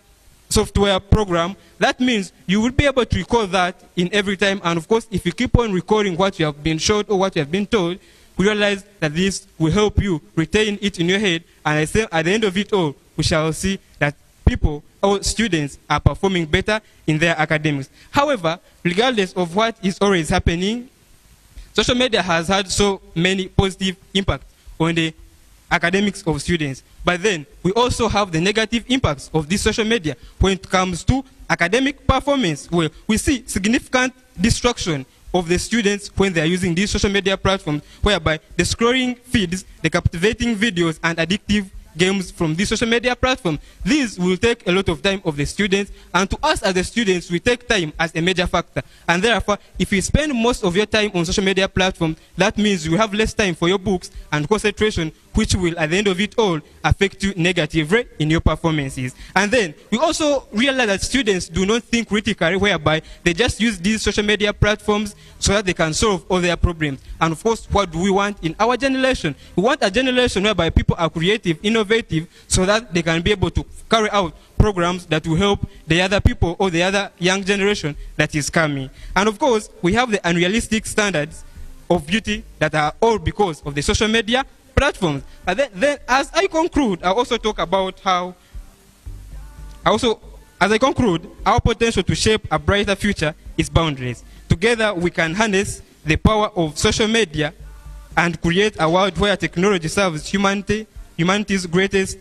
software program, that means you will be able to recall that in every time. And of course, if you keep on recording what you have been showed or what you have been told, we realize that this will help you retain it in your head. And I say at the end of it all, we shall see that people or students are performing better in their academics. However, regardless of what is always happening, social media has had so many positive impacts on the academics of students. But then we also have the negative impacts of this social media when it comes to academic performance, where we see significant destruction of the students when they are using these social media platforms, whereby the scrolling feeds, the captivating videos, and addictive games from this social media platform, these will take a lot of time of the students, and to us as the students, we take time as a major factor. And therefore, if you spend most of your time on social media platforms, that means you have less time for your books and concentration, which will, at the end of it all, affect you negatively in your performances. And then, we also realize that students do not think critically, whereby they just use these social media platforms so that they can solve all their problems. And of course, what do we want in our generation? We want a generation whereby people are creative, innovative, so that they can be able to carry out programs that will help the other people or the other young generation that is coming. And of course, we have the unrealistic standards of beauty that are all because of the social media platforms. But then as I conclude, I also talk about how, as I conclude, our potential to shape a brighter future is boundless. Together, we can harness the power of social media and create a world where technology serves humanity's greatest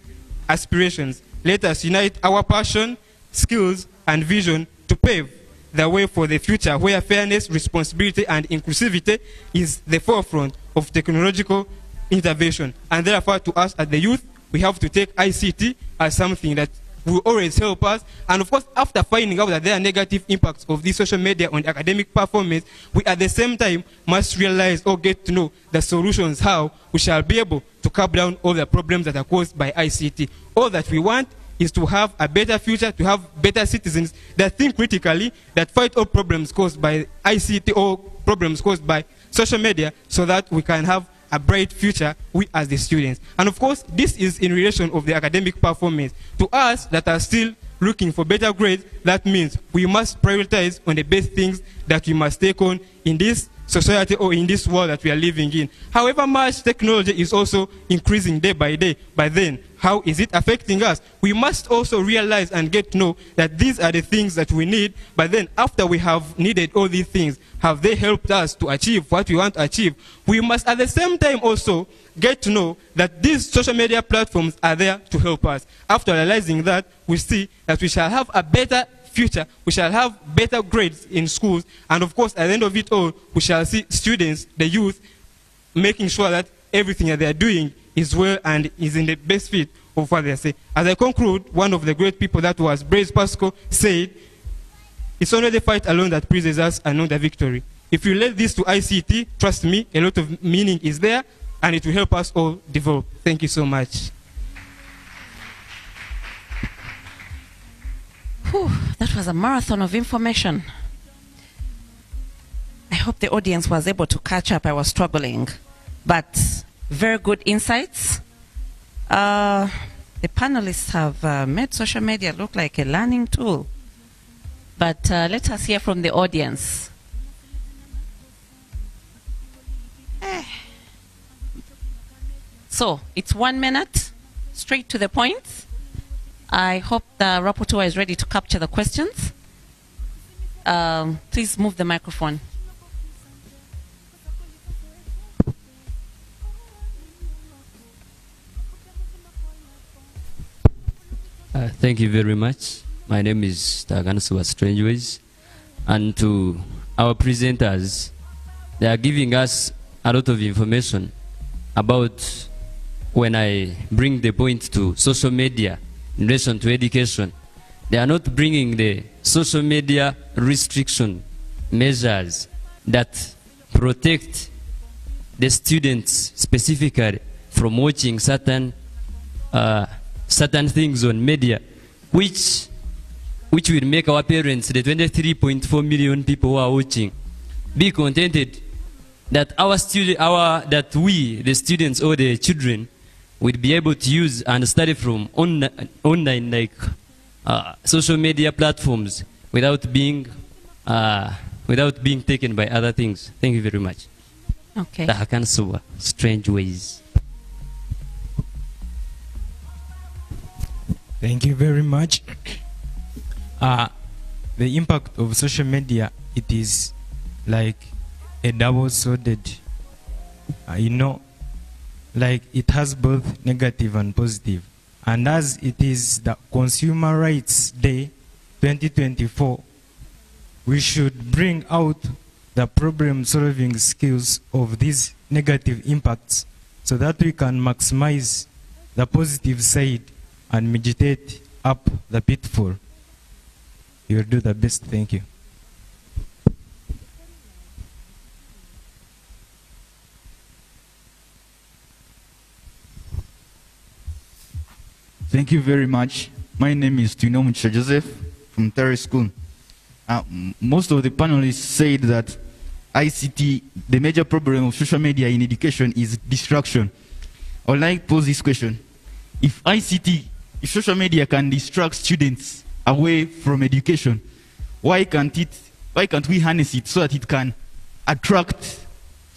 aspirations. Let us unite our passion, skills, and vision to pave the way for the future where fairness, responsibility, and inclusivity is the forefront of technological intervention. And therefore, to us as the youth, we have to take ICT as something that will always help us. And of course, after finding out that there are negative impacts of this social media on academic performance, we at the same time must realize or get to know the solutions, how we shall be able to curb down all the problems that are caused by ICT. All that we want is to have a better future, to have better citizens that think critically, that fight all problems caused by ICT or problems caused by social media, so that we can have a bright future, we as the students. And of course, this is in relation of the academic performance. To us that are still looking for better grades, that means we must prioritize on the best things that we must take on in this society or in this world that we are living in. However much technology is also increasing day by day, but then how is it affecting us? We must also realize and get to know that these are the things that we need, but then after we have needed all these things, have they helped us to achieve what we want to achieve? We must at the same time also get to know that these social media platforms are there to help us. After realizing that, we see that we shall have a better future, we shall have better grades in schools, and of course, at the end of it all, we shall see students, the youth, making sure that everything that they are doing is well and is in the best fit of what they say. As I conclude, one of the great people that was Blaise Pascal said, "It's only the fight alone that pleases us and not the victory." If you relate this to ICT, trust me, a lot of meaning is there, and it will help us all develop. Thank you so much. Whew, that was a marathon of information. I hope the audience was able to catch up. I was struggling, but very good insights. The panelists have made social media look like a learning tool. But let us hear from the audience. So, it's 1 minute, straight to the point. I hope the rapporteur is ready to capture the questions. Please move the microphone. Thank you very much. My name is Tagansuwa Strangeways. And to our presenters, they are giving us a lot of information about when I bring the point to social media in relation to education. They are not bringing the social media restriction measures that protect the students specifically from watching certain things on media, which will make our parents, the 23.4 million people who are watching, be contented that we, the students or the children, will be able to use and study from online like social media platforms without being taken by other things. Thank you very much. Okay. Tahakansuwa, Strangeways. Thank you very much. The impact of social media, it is like a double-sworded, like it has both negative and positive. And as it is the Consumer Rights Day 2024, we should bring out the problem-solving skills of these negative impacts so that we can maximize the positive side and meditate up the pitfall. You'll do the best. Thank you. Thank you very much. My name is Tunom Joseph from Ntare School. Most of the panelists said that ICT, the major problem of social media in education is distraction. I would like to pose this question. If social media can distract students away from education, why can't we harness it so that it can attract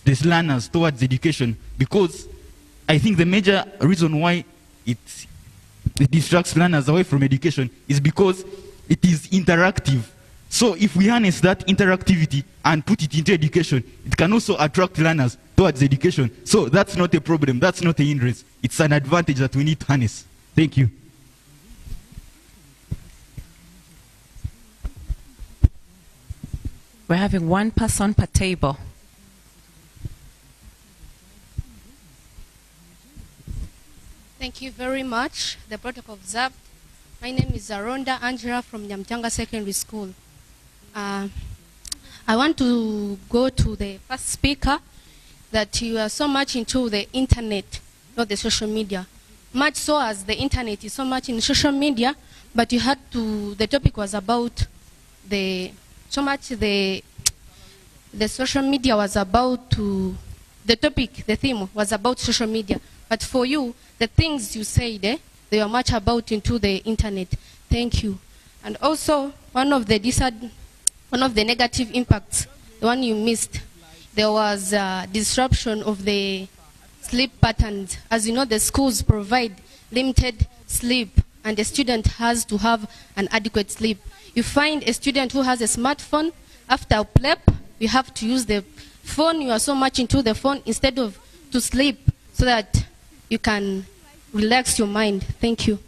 these learners towards education? Because I think the major reason why it distracts learners away from education is because it is interactive. So if we harness that interactivity and put it into education, it can also attract learners towards education. So that's not a problem, that's not a hindrance. It's an advantage that we need to harness. Thank you. We're having one person per table. Thank you very much. The protocol observed. My name is Aronda Angela from Nyamtanga Secondary School. I want to go to the first speaker, that you are so much into the internet, not the social media. Much so as the internet is so much in social media, but you had to, the topic was about the social media was about the theme was about social media. But for you, the things you said, they are much about into the internet. Thank you. And also, one of the negative impacts, the one you missed, there was disruption of the sleep patterns. As you know, the schools provide limited sleep, and the student has to have an adequate sleep. You find a student who has a smartphone, after prep, you have to use the phone. You are so much into the phone instead of to sleep, so that you can relax your mind. Thank you.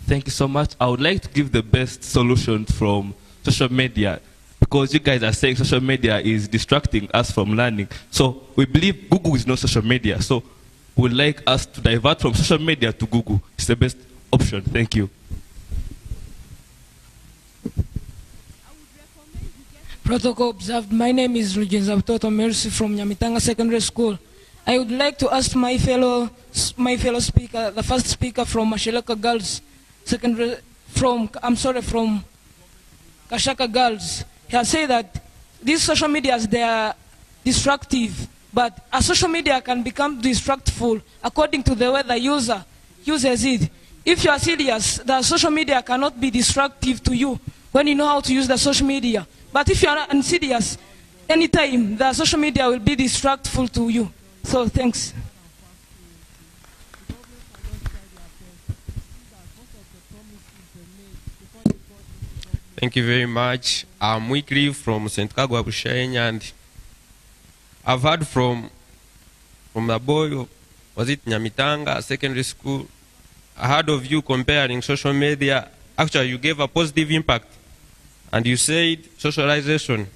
Thank you so much. I would like to give the best solution from social media, because you guys are saying social media is distracting us from learning. So we believe Google is not social media. So we'd like us to divert from social media to Google. It's the best option. Thank you. Protocol observed. My name is Regent Zabtoto Mercy from Nyamitanga Secondary School. I would like to ask my fellow speaker, the first speaker from Masheleka Girls Secondary, from Kashaka Girls. He has said that these social medias, they are destructive, but a social media can become destructful according to the way the user uses it. If you are serious, the social media cannot be destructive to you when you know how to use the social media. But if you are unserious, anytime the social media will be destructful to you. So thanks. Thank you very much. I'm Wycliffe from St. Kagwa Bushanya, and I've heard from the boy, was it Nyamitanga Secondary School? I heard of you comparing social media. Actually, you gave a positive impact, and you said socialization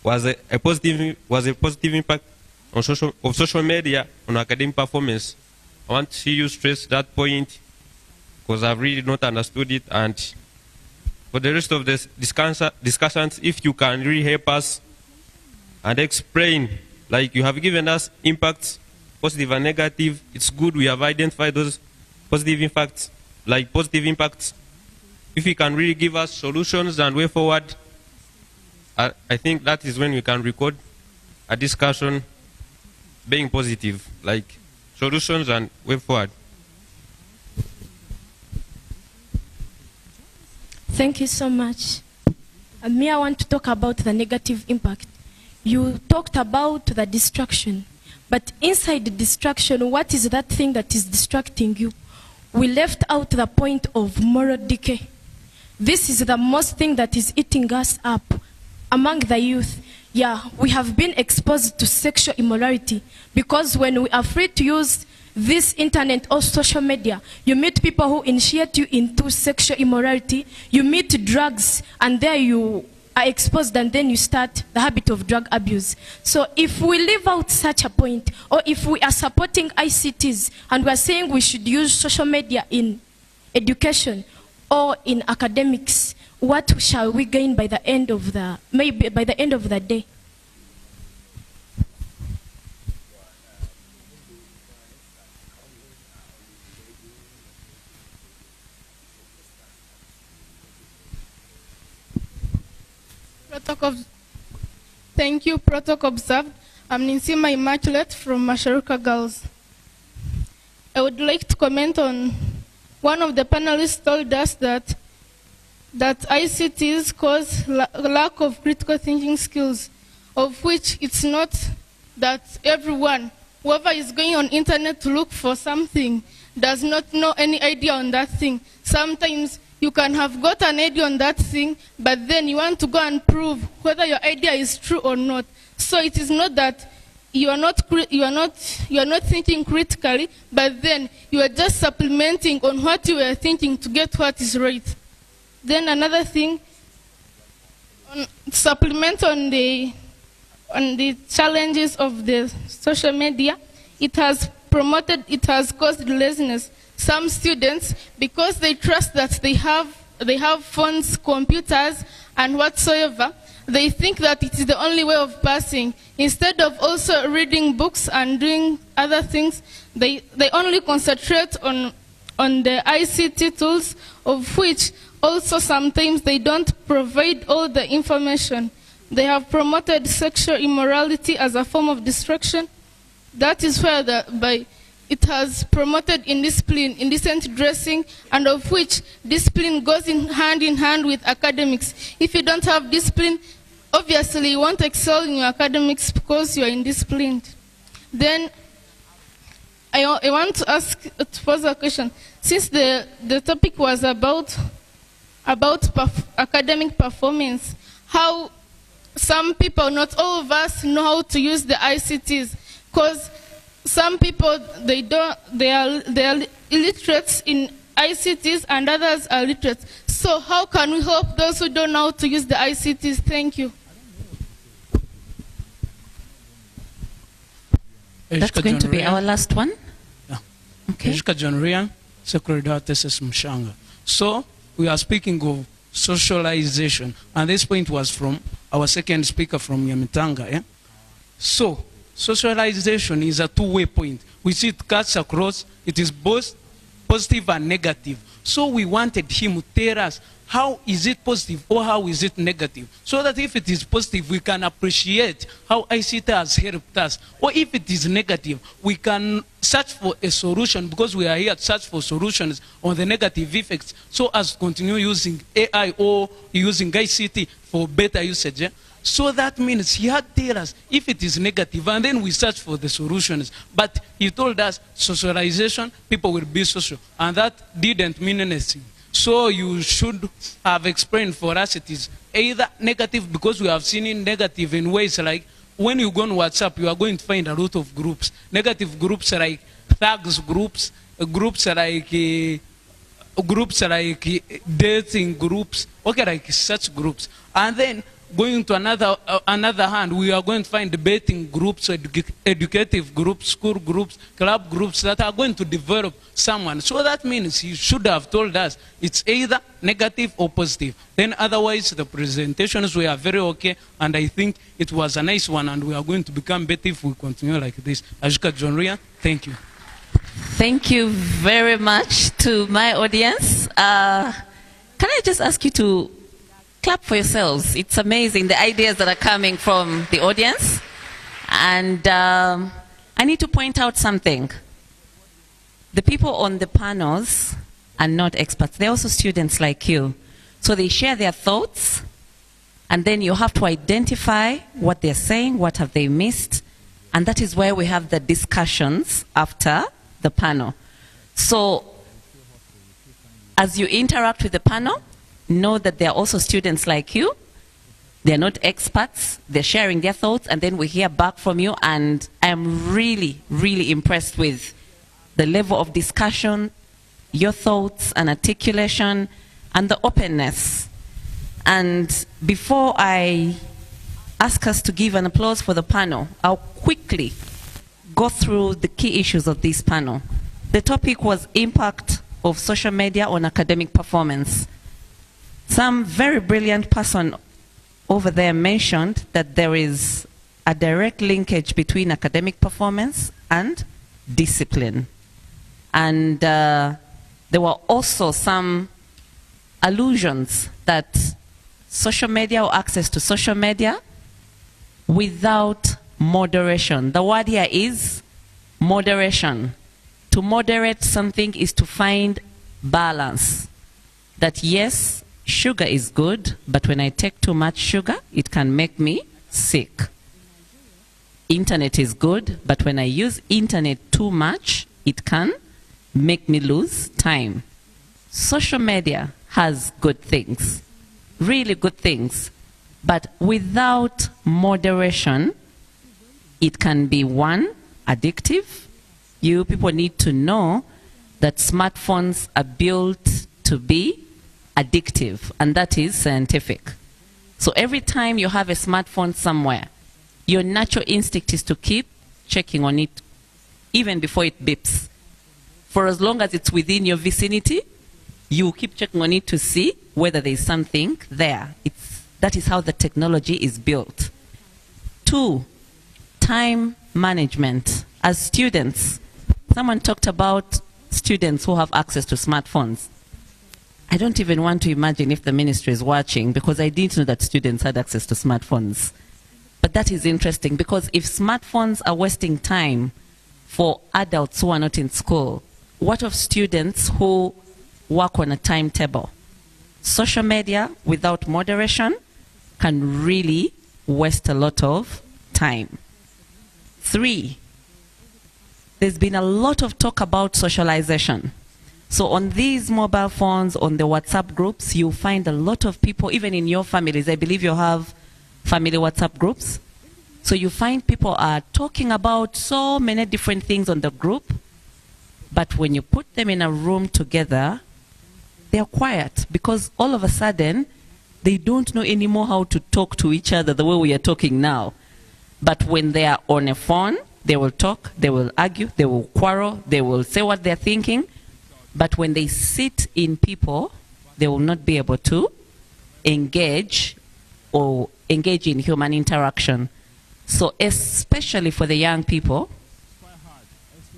was a positive impact on social media on academic performance. I want to see you stress that point because I've really not understood it. And for the rest of the discussions, if you can really help us and explain, like you have given us impacts, positive and negative. It's good we have identified those positive impacts, like positive impacts. If you can really give us solutions and way forward, I think that is when we can record a discussion being positive, like solutions and way forward. Thank you so much. Me, I want to talk about the negative impact. You talked about the distraction, but inside the distraction, what is that thing that is distracting you? We left out the point of moral decay. This is the most thing that is eating us up among the youth. Yeah, we have been exposed to sexual immorality because when we are free to use this internet or social media, you meet people who initiate you into sexual immorality, you meet drugs, and there you are exposed, and then you start the habit of drug abuse. So if we leave out such a point, or if we are supporting ICTs, and we are saying we should use social media in education or in academics, what shall we gain by the end of the day? Protocol. Thank you, protocol observed. I'm Ninsima Immaculate from Masharuka Girls. I would like to comment on one of the panelists told us that ICTs cause lack of critical thinking skills, of which it's not that everyone, whoever is going on internet to look for something, does not know any idea on that thing. Sometimes you can have got an idea on that thing, but then you want to go and prove whether your idea is true or not. So it is not that you are not thinking critically, but then you are just supplementing on what you are thinking to get what is right. Then another thing, supplement on the challenges of the social media, it has caused laziness. Some students, because they trust that they have phones, computers, and whatsoever, they think that it is the only way of passing. Instead of also reading books and doing other things, they only concentrate on the ICT tools, of which also sometimes they don't provide all the information. They have promoted sexual immorality as a form of distraction. That is where it has promoted indiscipline, indecent dressing, and of which discipline goes in hand with academics. If you don't have discipline, obviously you won't excel in your academics because you are indisciplined. Then I want to pose a question. Since the topic was about academic performance, how some people, not all of us, know how to use the ICTs, because some people, they are illiterates in ICTs and others are literate. So how can we help those who don't know how to use the ICTs? Thank you. That's going to be our last one. Yeah. Okay. Ejika John Ryan, Secretary Tesis Mshanga. So we are speaking of socialization, and this point was from our second speaker from Nyamitanga. Yeah? So socialization is a two-way point. We see it cuts across, it is both positive and negative. So we wanted him to tell us how is it positive or how is it negative, so that if it is positive, we can appreciate how ICT has helped us. Or if it is negative, we can search for a solution, because we are here to search for solutions on the negative effects, so as to continue using AI or using ICT for better usage. Yeah? So that means he had to tell us if it is negative, and then we search for the solutions. But he told us socialization, people will be social, and that didn't mean anything. So you should have explained for us it is either negative, because we have seen it negative in ways like when you go on WhatsApp, you are going to find a lot of groups. Negative groups like thugs groups, groups like dating groups, okay, like such groups. And then going to another hand, we are going to find debating groups, educative groups, school groups, club groups that are going to develop someone. So that means you should have told us it's either negative or positive. Then otherwise the presentations were very okay, and I think it was a nice one, and we are going to become better if we continue like this. Ajuka John Ria, thank you. Thank you very much to my audience. Can I just ask you to clap for yourselves? It's amazing the ideas that are coming from the audience. And I need to point out something. The people on the panels are not experts. They're also students like you. So they share their thoughts, and then you have to identify what they're saying, what have they missed, and that is where we have the discussions after the panel. So as you interact with the panel, know that there are also students like you. They're not experts. They're sharing their thoughts, and then we hear back from you. And I'm really, really impressed with the level of discussion, your thoughts and articulation, and the openness. And before I ask us to give an applause for the panel, I'll quickly go through the key issues of this panel. The topic was impact of social media on academic performance. Some very brilliant person over there mentioned that there is a direct linkage between academic performance and discipline. And there were also some allusions that social media or access to social media without moderation. The word here is moderation. To moderate something is to find balance. That yes, sugar is good, but when I take too much sugar, it can make me sick. Internet is good, but when I use internet too much, it can make me lose time. Social media has good things, really good things, but without moderation, it can be, one, addictive. You people need to know that smartphones are built to be addictive, and that is scientific. So every time you have a smartphone somewhere, your natural instinct is to keep checking on it even before it beeps. For as long as it's within your vicinity, you keep checking on it to see whether there's something there. That is how the technology is built. 2, time management. As students, someone talked about students who have access to smartphones. I don't even want to imagine if the ministry is watching, because I didn't know that students had access to smartphones. But that is interesting, because if smartphones are wasting time for adults who are not in school, what of students who work on a timetable? Social media without moderation can really waste a lot of time. 3, there's been a lot of talk about socialization. So on these mobile phones, on the WhatsApp groups, you find a lot of people, even in your families. I believe you have family WhatsApp groups. So you find people are talking about so many different things on the group, but when you put them in a room together, they're quiet, because all of a sudden, they don't know anymore how to talk to each other the way we are talking now. But when they are on a phone, they will talk, they will argue, they will quarrel, they will say what they're thinking. But when they sit in people, they will not be able to engage in human interaction. So especially for the young people,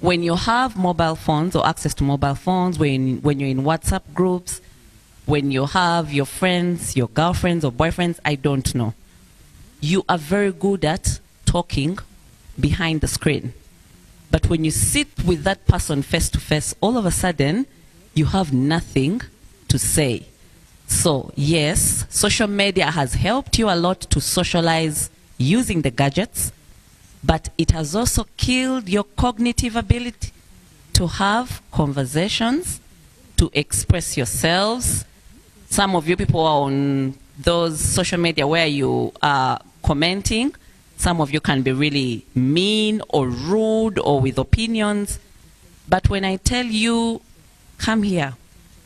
when you have mobile phones or access to mobile phones, when you're in WhatsApp groups, when you have your friends, your girlfriends or boyfriends, I don't know, you are very good at talking behind the screen. But when you sit with that person face to face, all of a sudden, you have nothing to say. So yes, social media has helped you a lot to socialize using the gadgets, but it has also killed your cognitive ability to have conversations, to express yourselves. Some of you people are on those social media where you are commenting. Some of you can be really mean or rude or with opinions. But when I tell you, come here,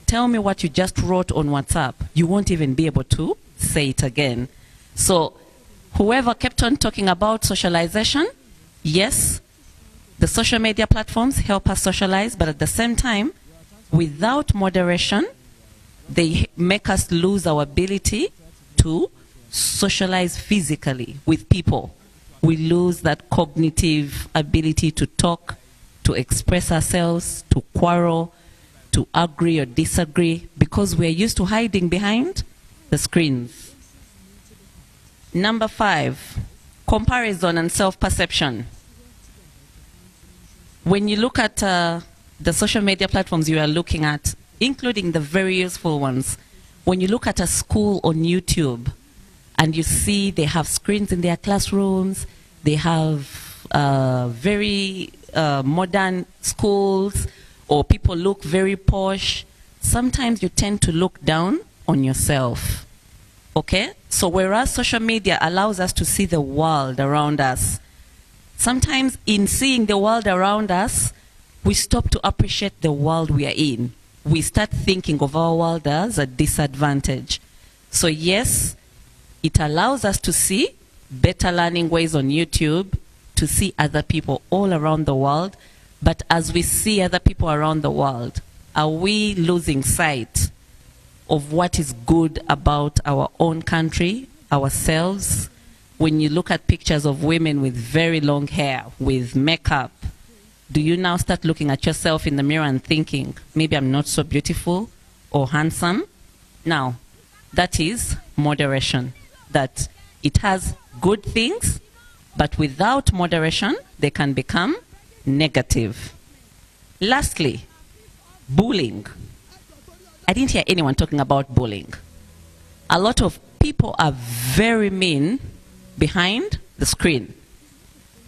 tell me what you just wrote on WhatsApp, you won't even be able to say it again. So whoever kept on talking about socialization, yes, the social media platforms help us socialize, but at the same time, without moderation, they make us lose our ability to socialize physically with people. We lose that cognitive ability to talk, to express ourselves, to quarrel, to agree or disagree, because we're used to hiding behind the screens. Number 5, comparison and self-perception. When you look at the social media platforms you are looking at, including the very useful ones, when you look at a school on YouTube and you see they have screens in their classrooms, they have very modern schools, or people look very posh, sometimes you tend to look down on yourself. Okay? So whereas social media allows us to see the world around us, sometimes in seeing the world around us, we stop to appreciate the world we are in. We start thinking of our world as a disadvantage. So yes, it allows us to see better learning ways on YouTube, to see other people all around the world. But as we see other people around the world, are we losing sight of what is good about our own country, ourselves? When you look at pictures of women with very long hair, with makeup, do you now start looking at yourself in the mirror and thinking, maybe I'm not so beautiful or handsome? Now, that is moderation. That it has good things, but without moderation, they can become negative. Lastly, bullying. I didn't hear anyone talking about bullying. A lot of people are very mean behind the screen.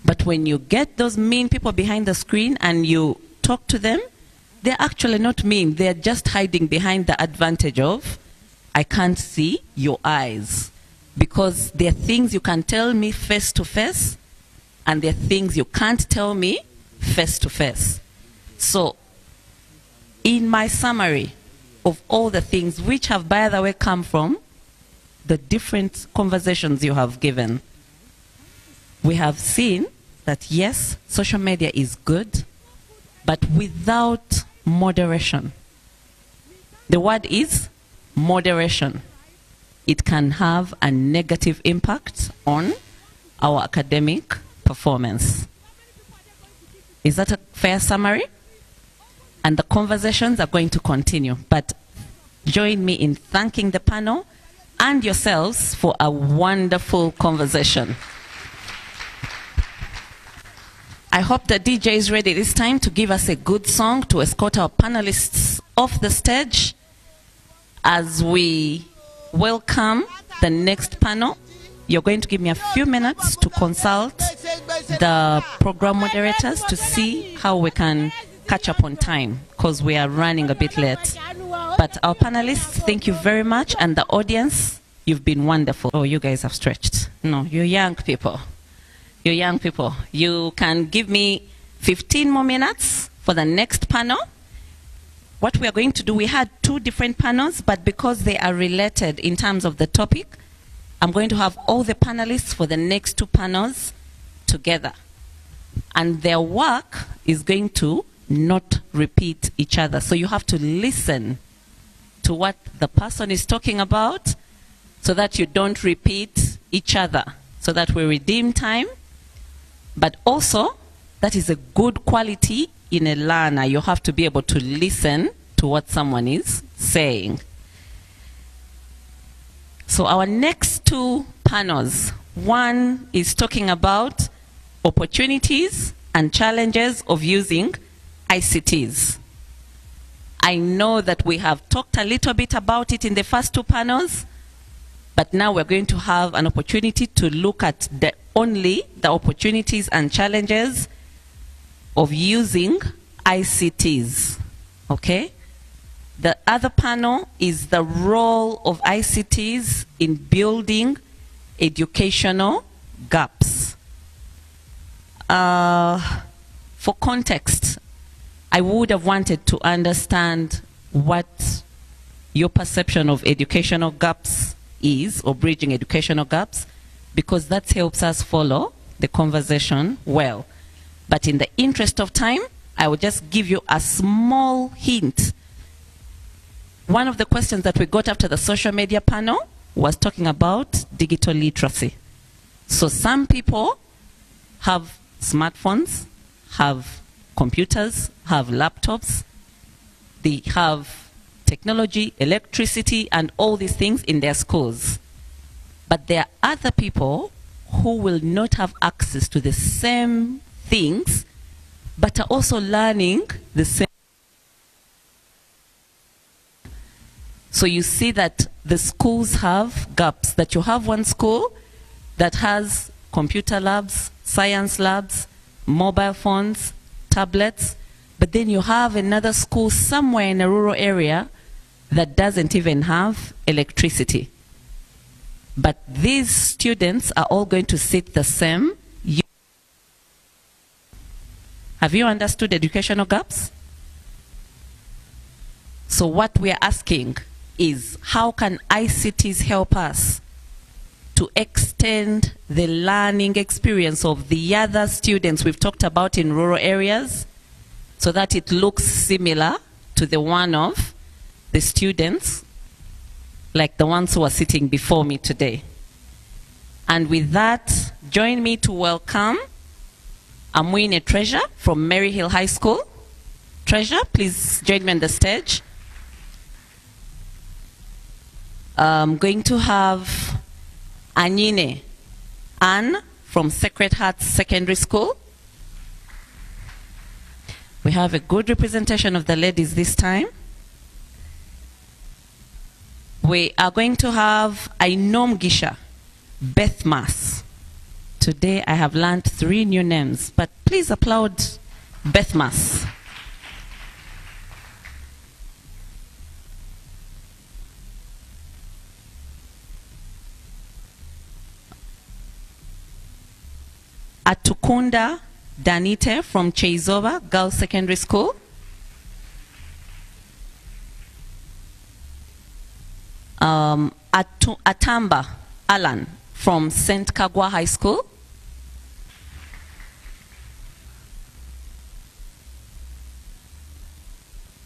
But when you get those mean people behind the screen and you talk to them, they're actually not mean. They're just hiding behind the advantage of, I can't see your eyes. Because there are things you can tell me face to face, and there are things you can't tell me face to face. So, in my summary of all the things which have, by the way, come from the different conversations you have given, we have seen that yes, social media is good, but without moderation. The word is moderation. It can have a negative impact on our academic performance. Is that a fair summary? And the conversations are going to continue, but join me in thanking the panel and yourselves for a wonderful conversation. I hope the DJ is ready this time to give us a good song to escort our panelists off the stage as we welcome the next panel. You're going to give me a few minutes to consult the program moderators to see how we can catch up on time, because we are running a bit late. But our panelists, thank you very much, and the audience, you've been wonderful. Oh, you guys have stretched. No, you're young people. You're young people. You can give me 15 more minutes for the next panel. What we are going to do, we had 2 different panels, but because they are related in terms of the topic, I'm going to have all the panelists for the next 2 panels together. And their work is going to not repeat each other. So you have to listen to what the person is talking about so that you don't repeat each other, so that we redeem time. But also, that is a good quality in a learner. You have to be able to listen to what someone is saying. So our next 2 panels, one is talking about opportunities and challenges of using ICTs. I know that we have talked a little bit about it in the first 2 panels, but now we're going to have an opportunity to look at only the opportunities and challenges of using ICTs. Okay? The other panel is the role of ICTs in building educational gaps. For context, I would have wanted to understand what your perception of educational gaps is, or bridging educational gaps, because that helps us follow the conversation well. But in the interest of time, I will just give you a small hint. One of the questions that we got after the social media panel was talking about digital literacy. So some people have smartphones, have computers, have laptops, they have technology, electricity, and all these things in their schools. But there are other people who will not have access to the same things, but are also learning the same. So you see that the schools have gaps, that you have one school that has computer labs, science labs, mobile phones, tablets, but then you have another school somewhere in a rural area that doesn't even have electricity. But these students are all going to sit the same. Have you understood educational gaps? So what we are asking is, how can ICTs help us to extend the learning experience of the other students we've talked about in rural areas, so that it looks similar to the one of the students like the ones who are sitting before me today. And with that, join me to welcome Amwine Treasure from Maryhill High School. Treasure, please join me on the stage. I'm going to have Anyine Anne from Sacred Heart Secondary School. We have a good representation of the ladies this time. We are going to have Ainom Gisha, Beth Mas. Today I have learned 3 new names, but please applaud Beth Mas. Atukunda Danite from Cheizova Girls Secondary School. Atamba Alan from St. Kagwa High School.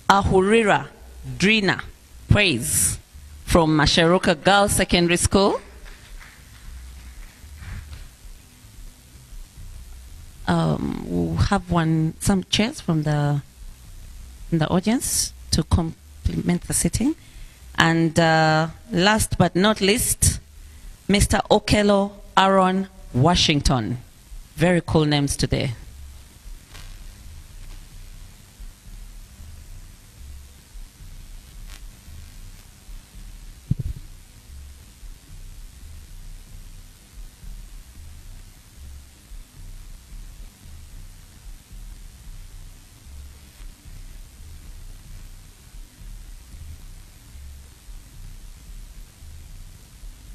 Ahurira Drina Praise from Masharuka Girls Secondary School. We'll have some chairs from the audience to complement the sitting. And last but not least, Mr. Okelo Aaron Washington. Very cool names today.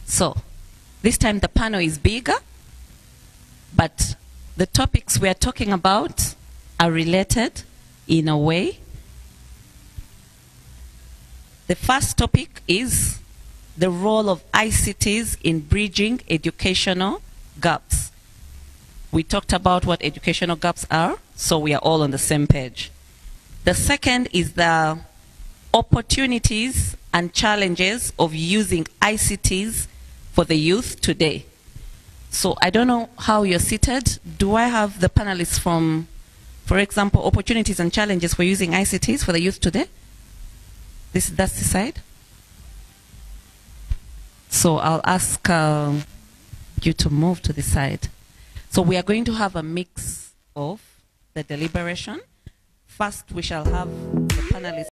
So, this time the panel is bigger, but the topics we are talking about are related in a way. The first topic is the role of ICTs in bridging educational gaps. We talked about what educational gaps are, so we are all on the same page. The second is the opportunities and challenges of using ICTs for the youth today. So I don't know how you're seated. Do I have the panelists from, for example, opportunities and challenges for using ICTs for the youth today? That's the side. So I'll ask you to move to the side. So we are going to have a mix of the deliberation. First, we shall have the panelists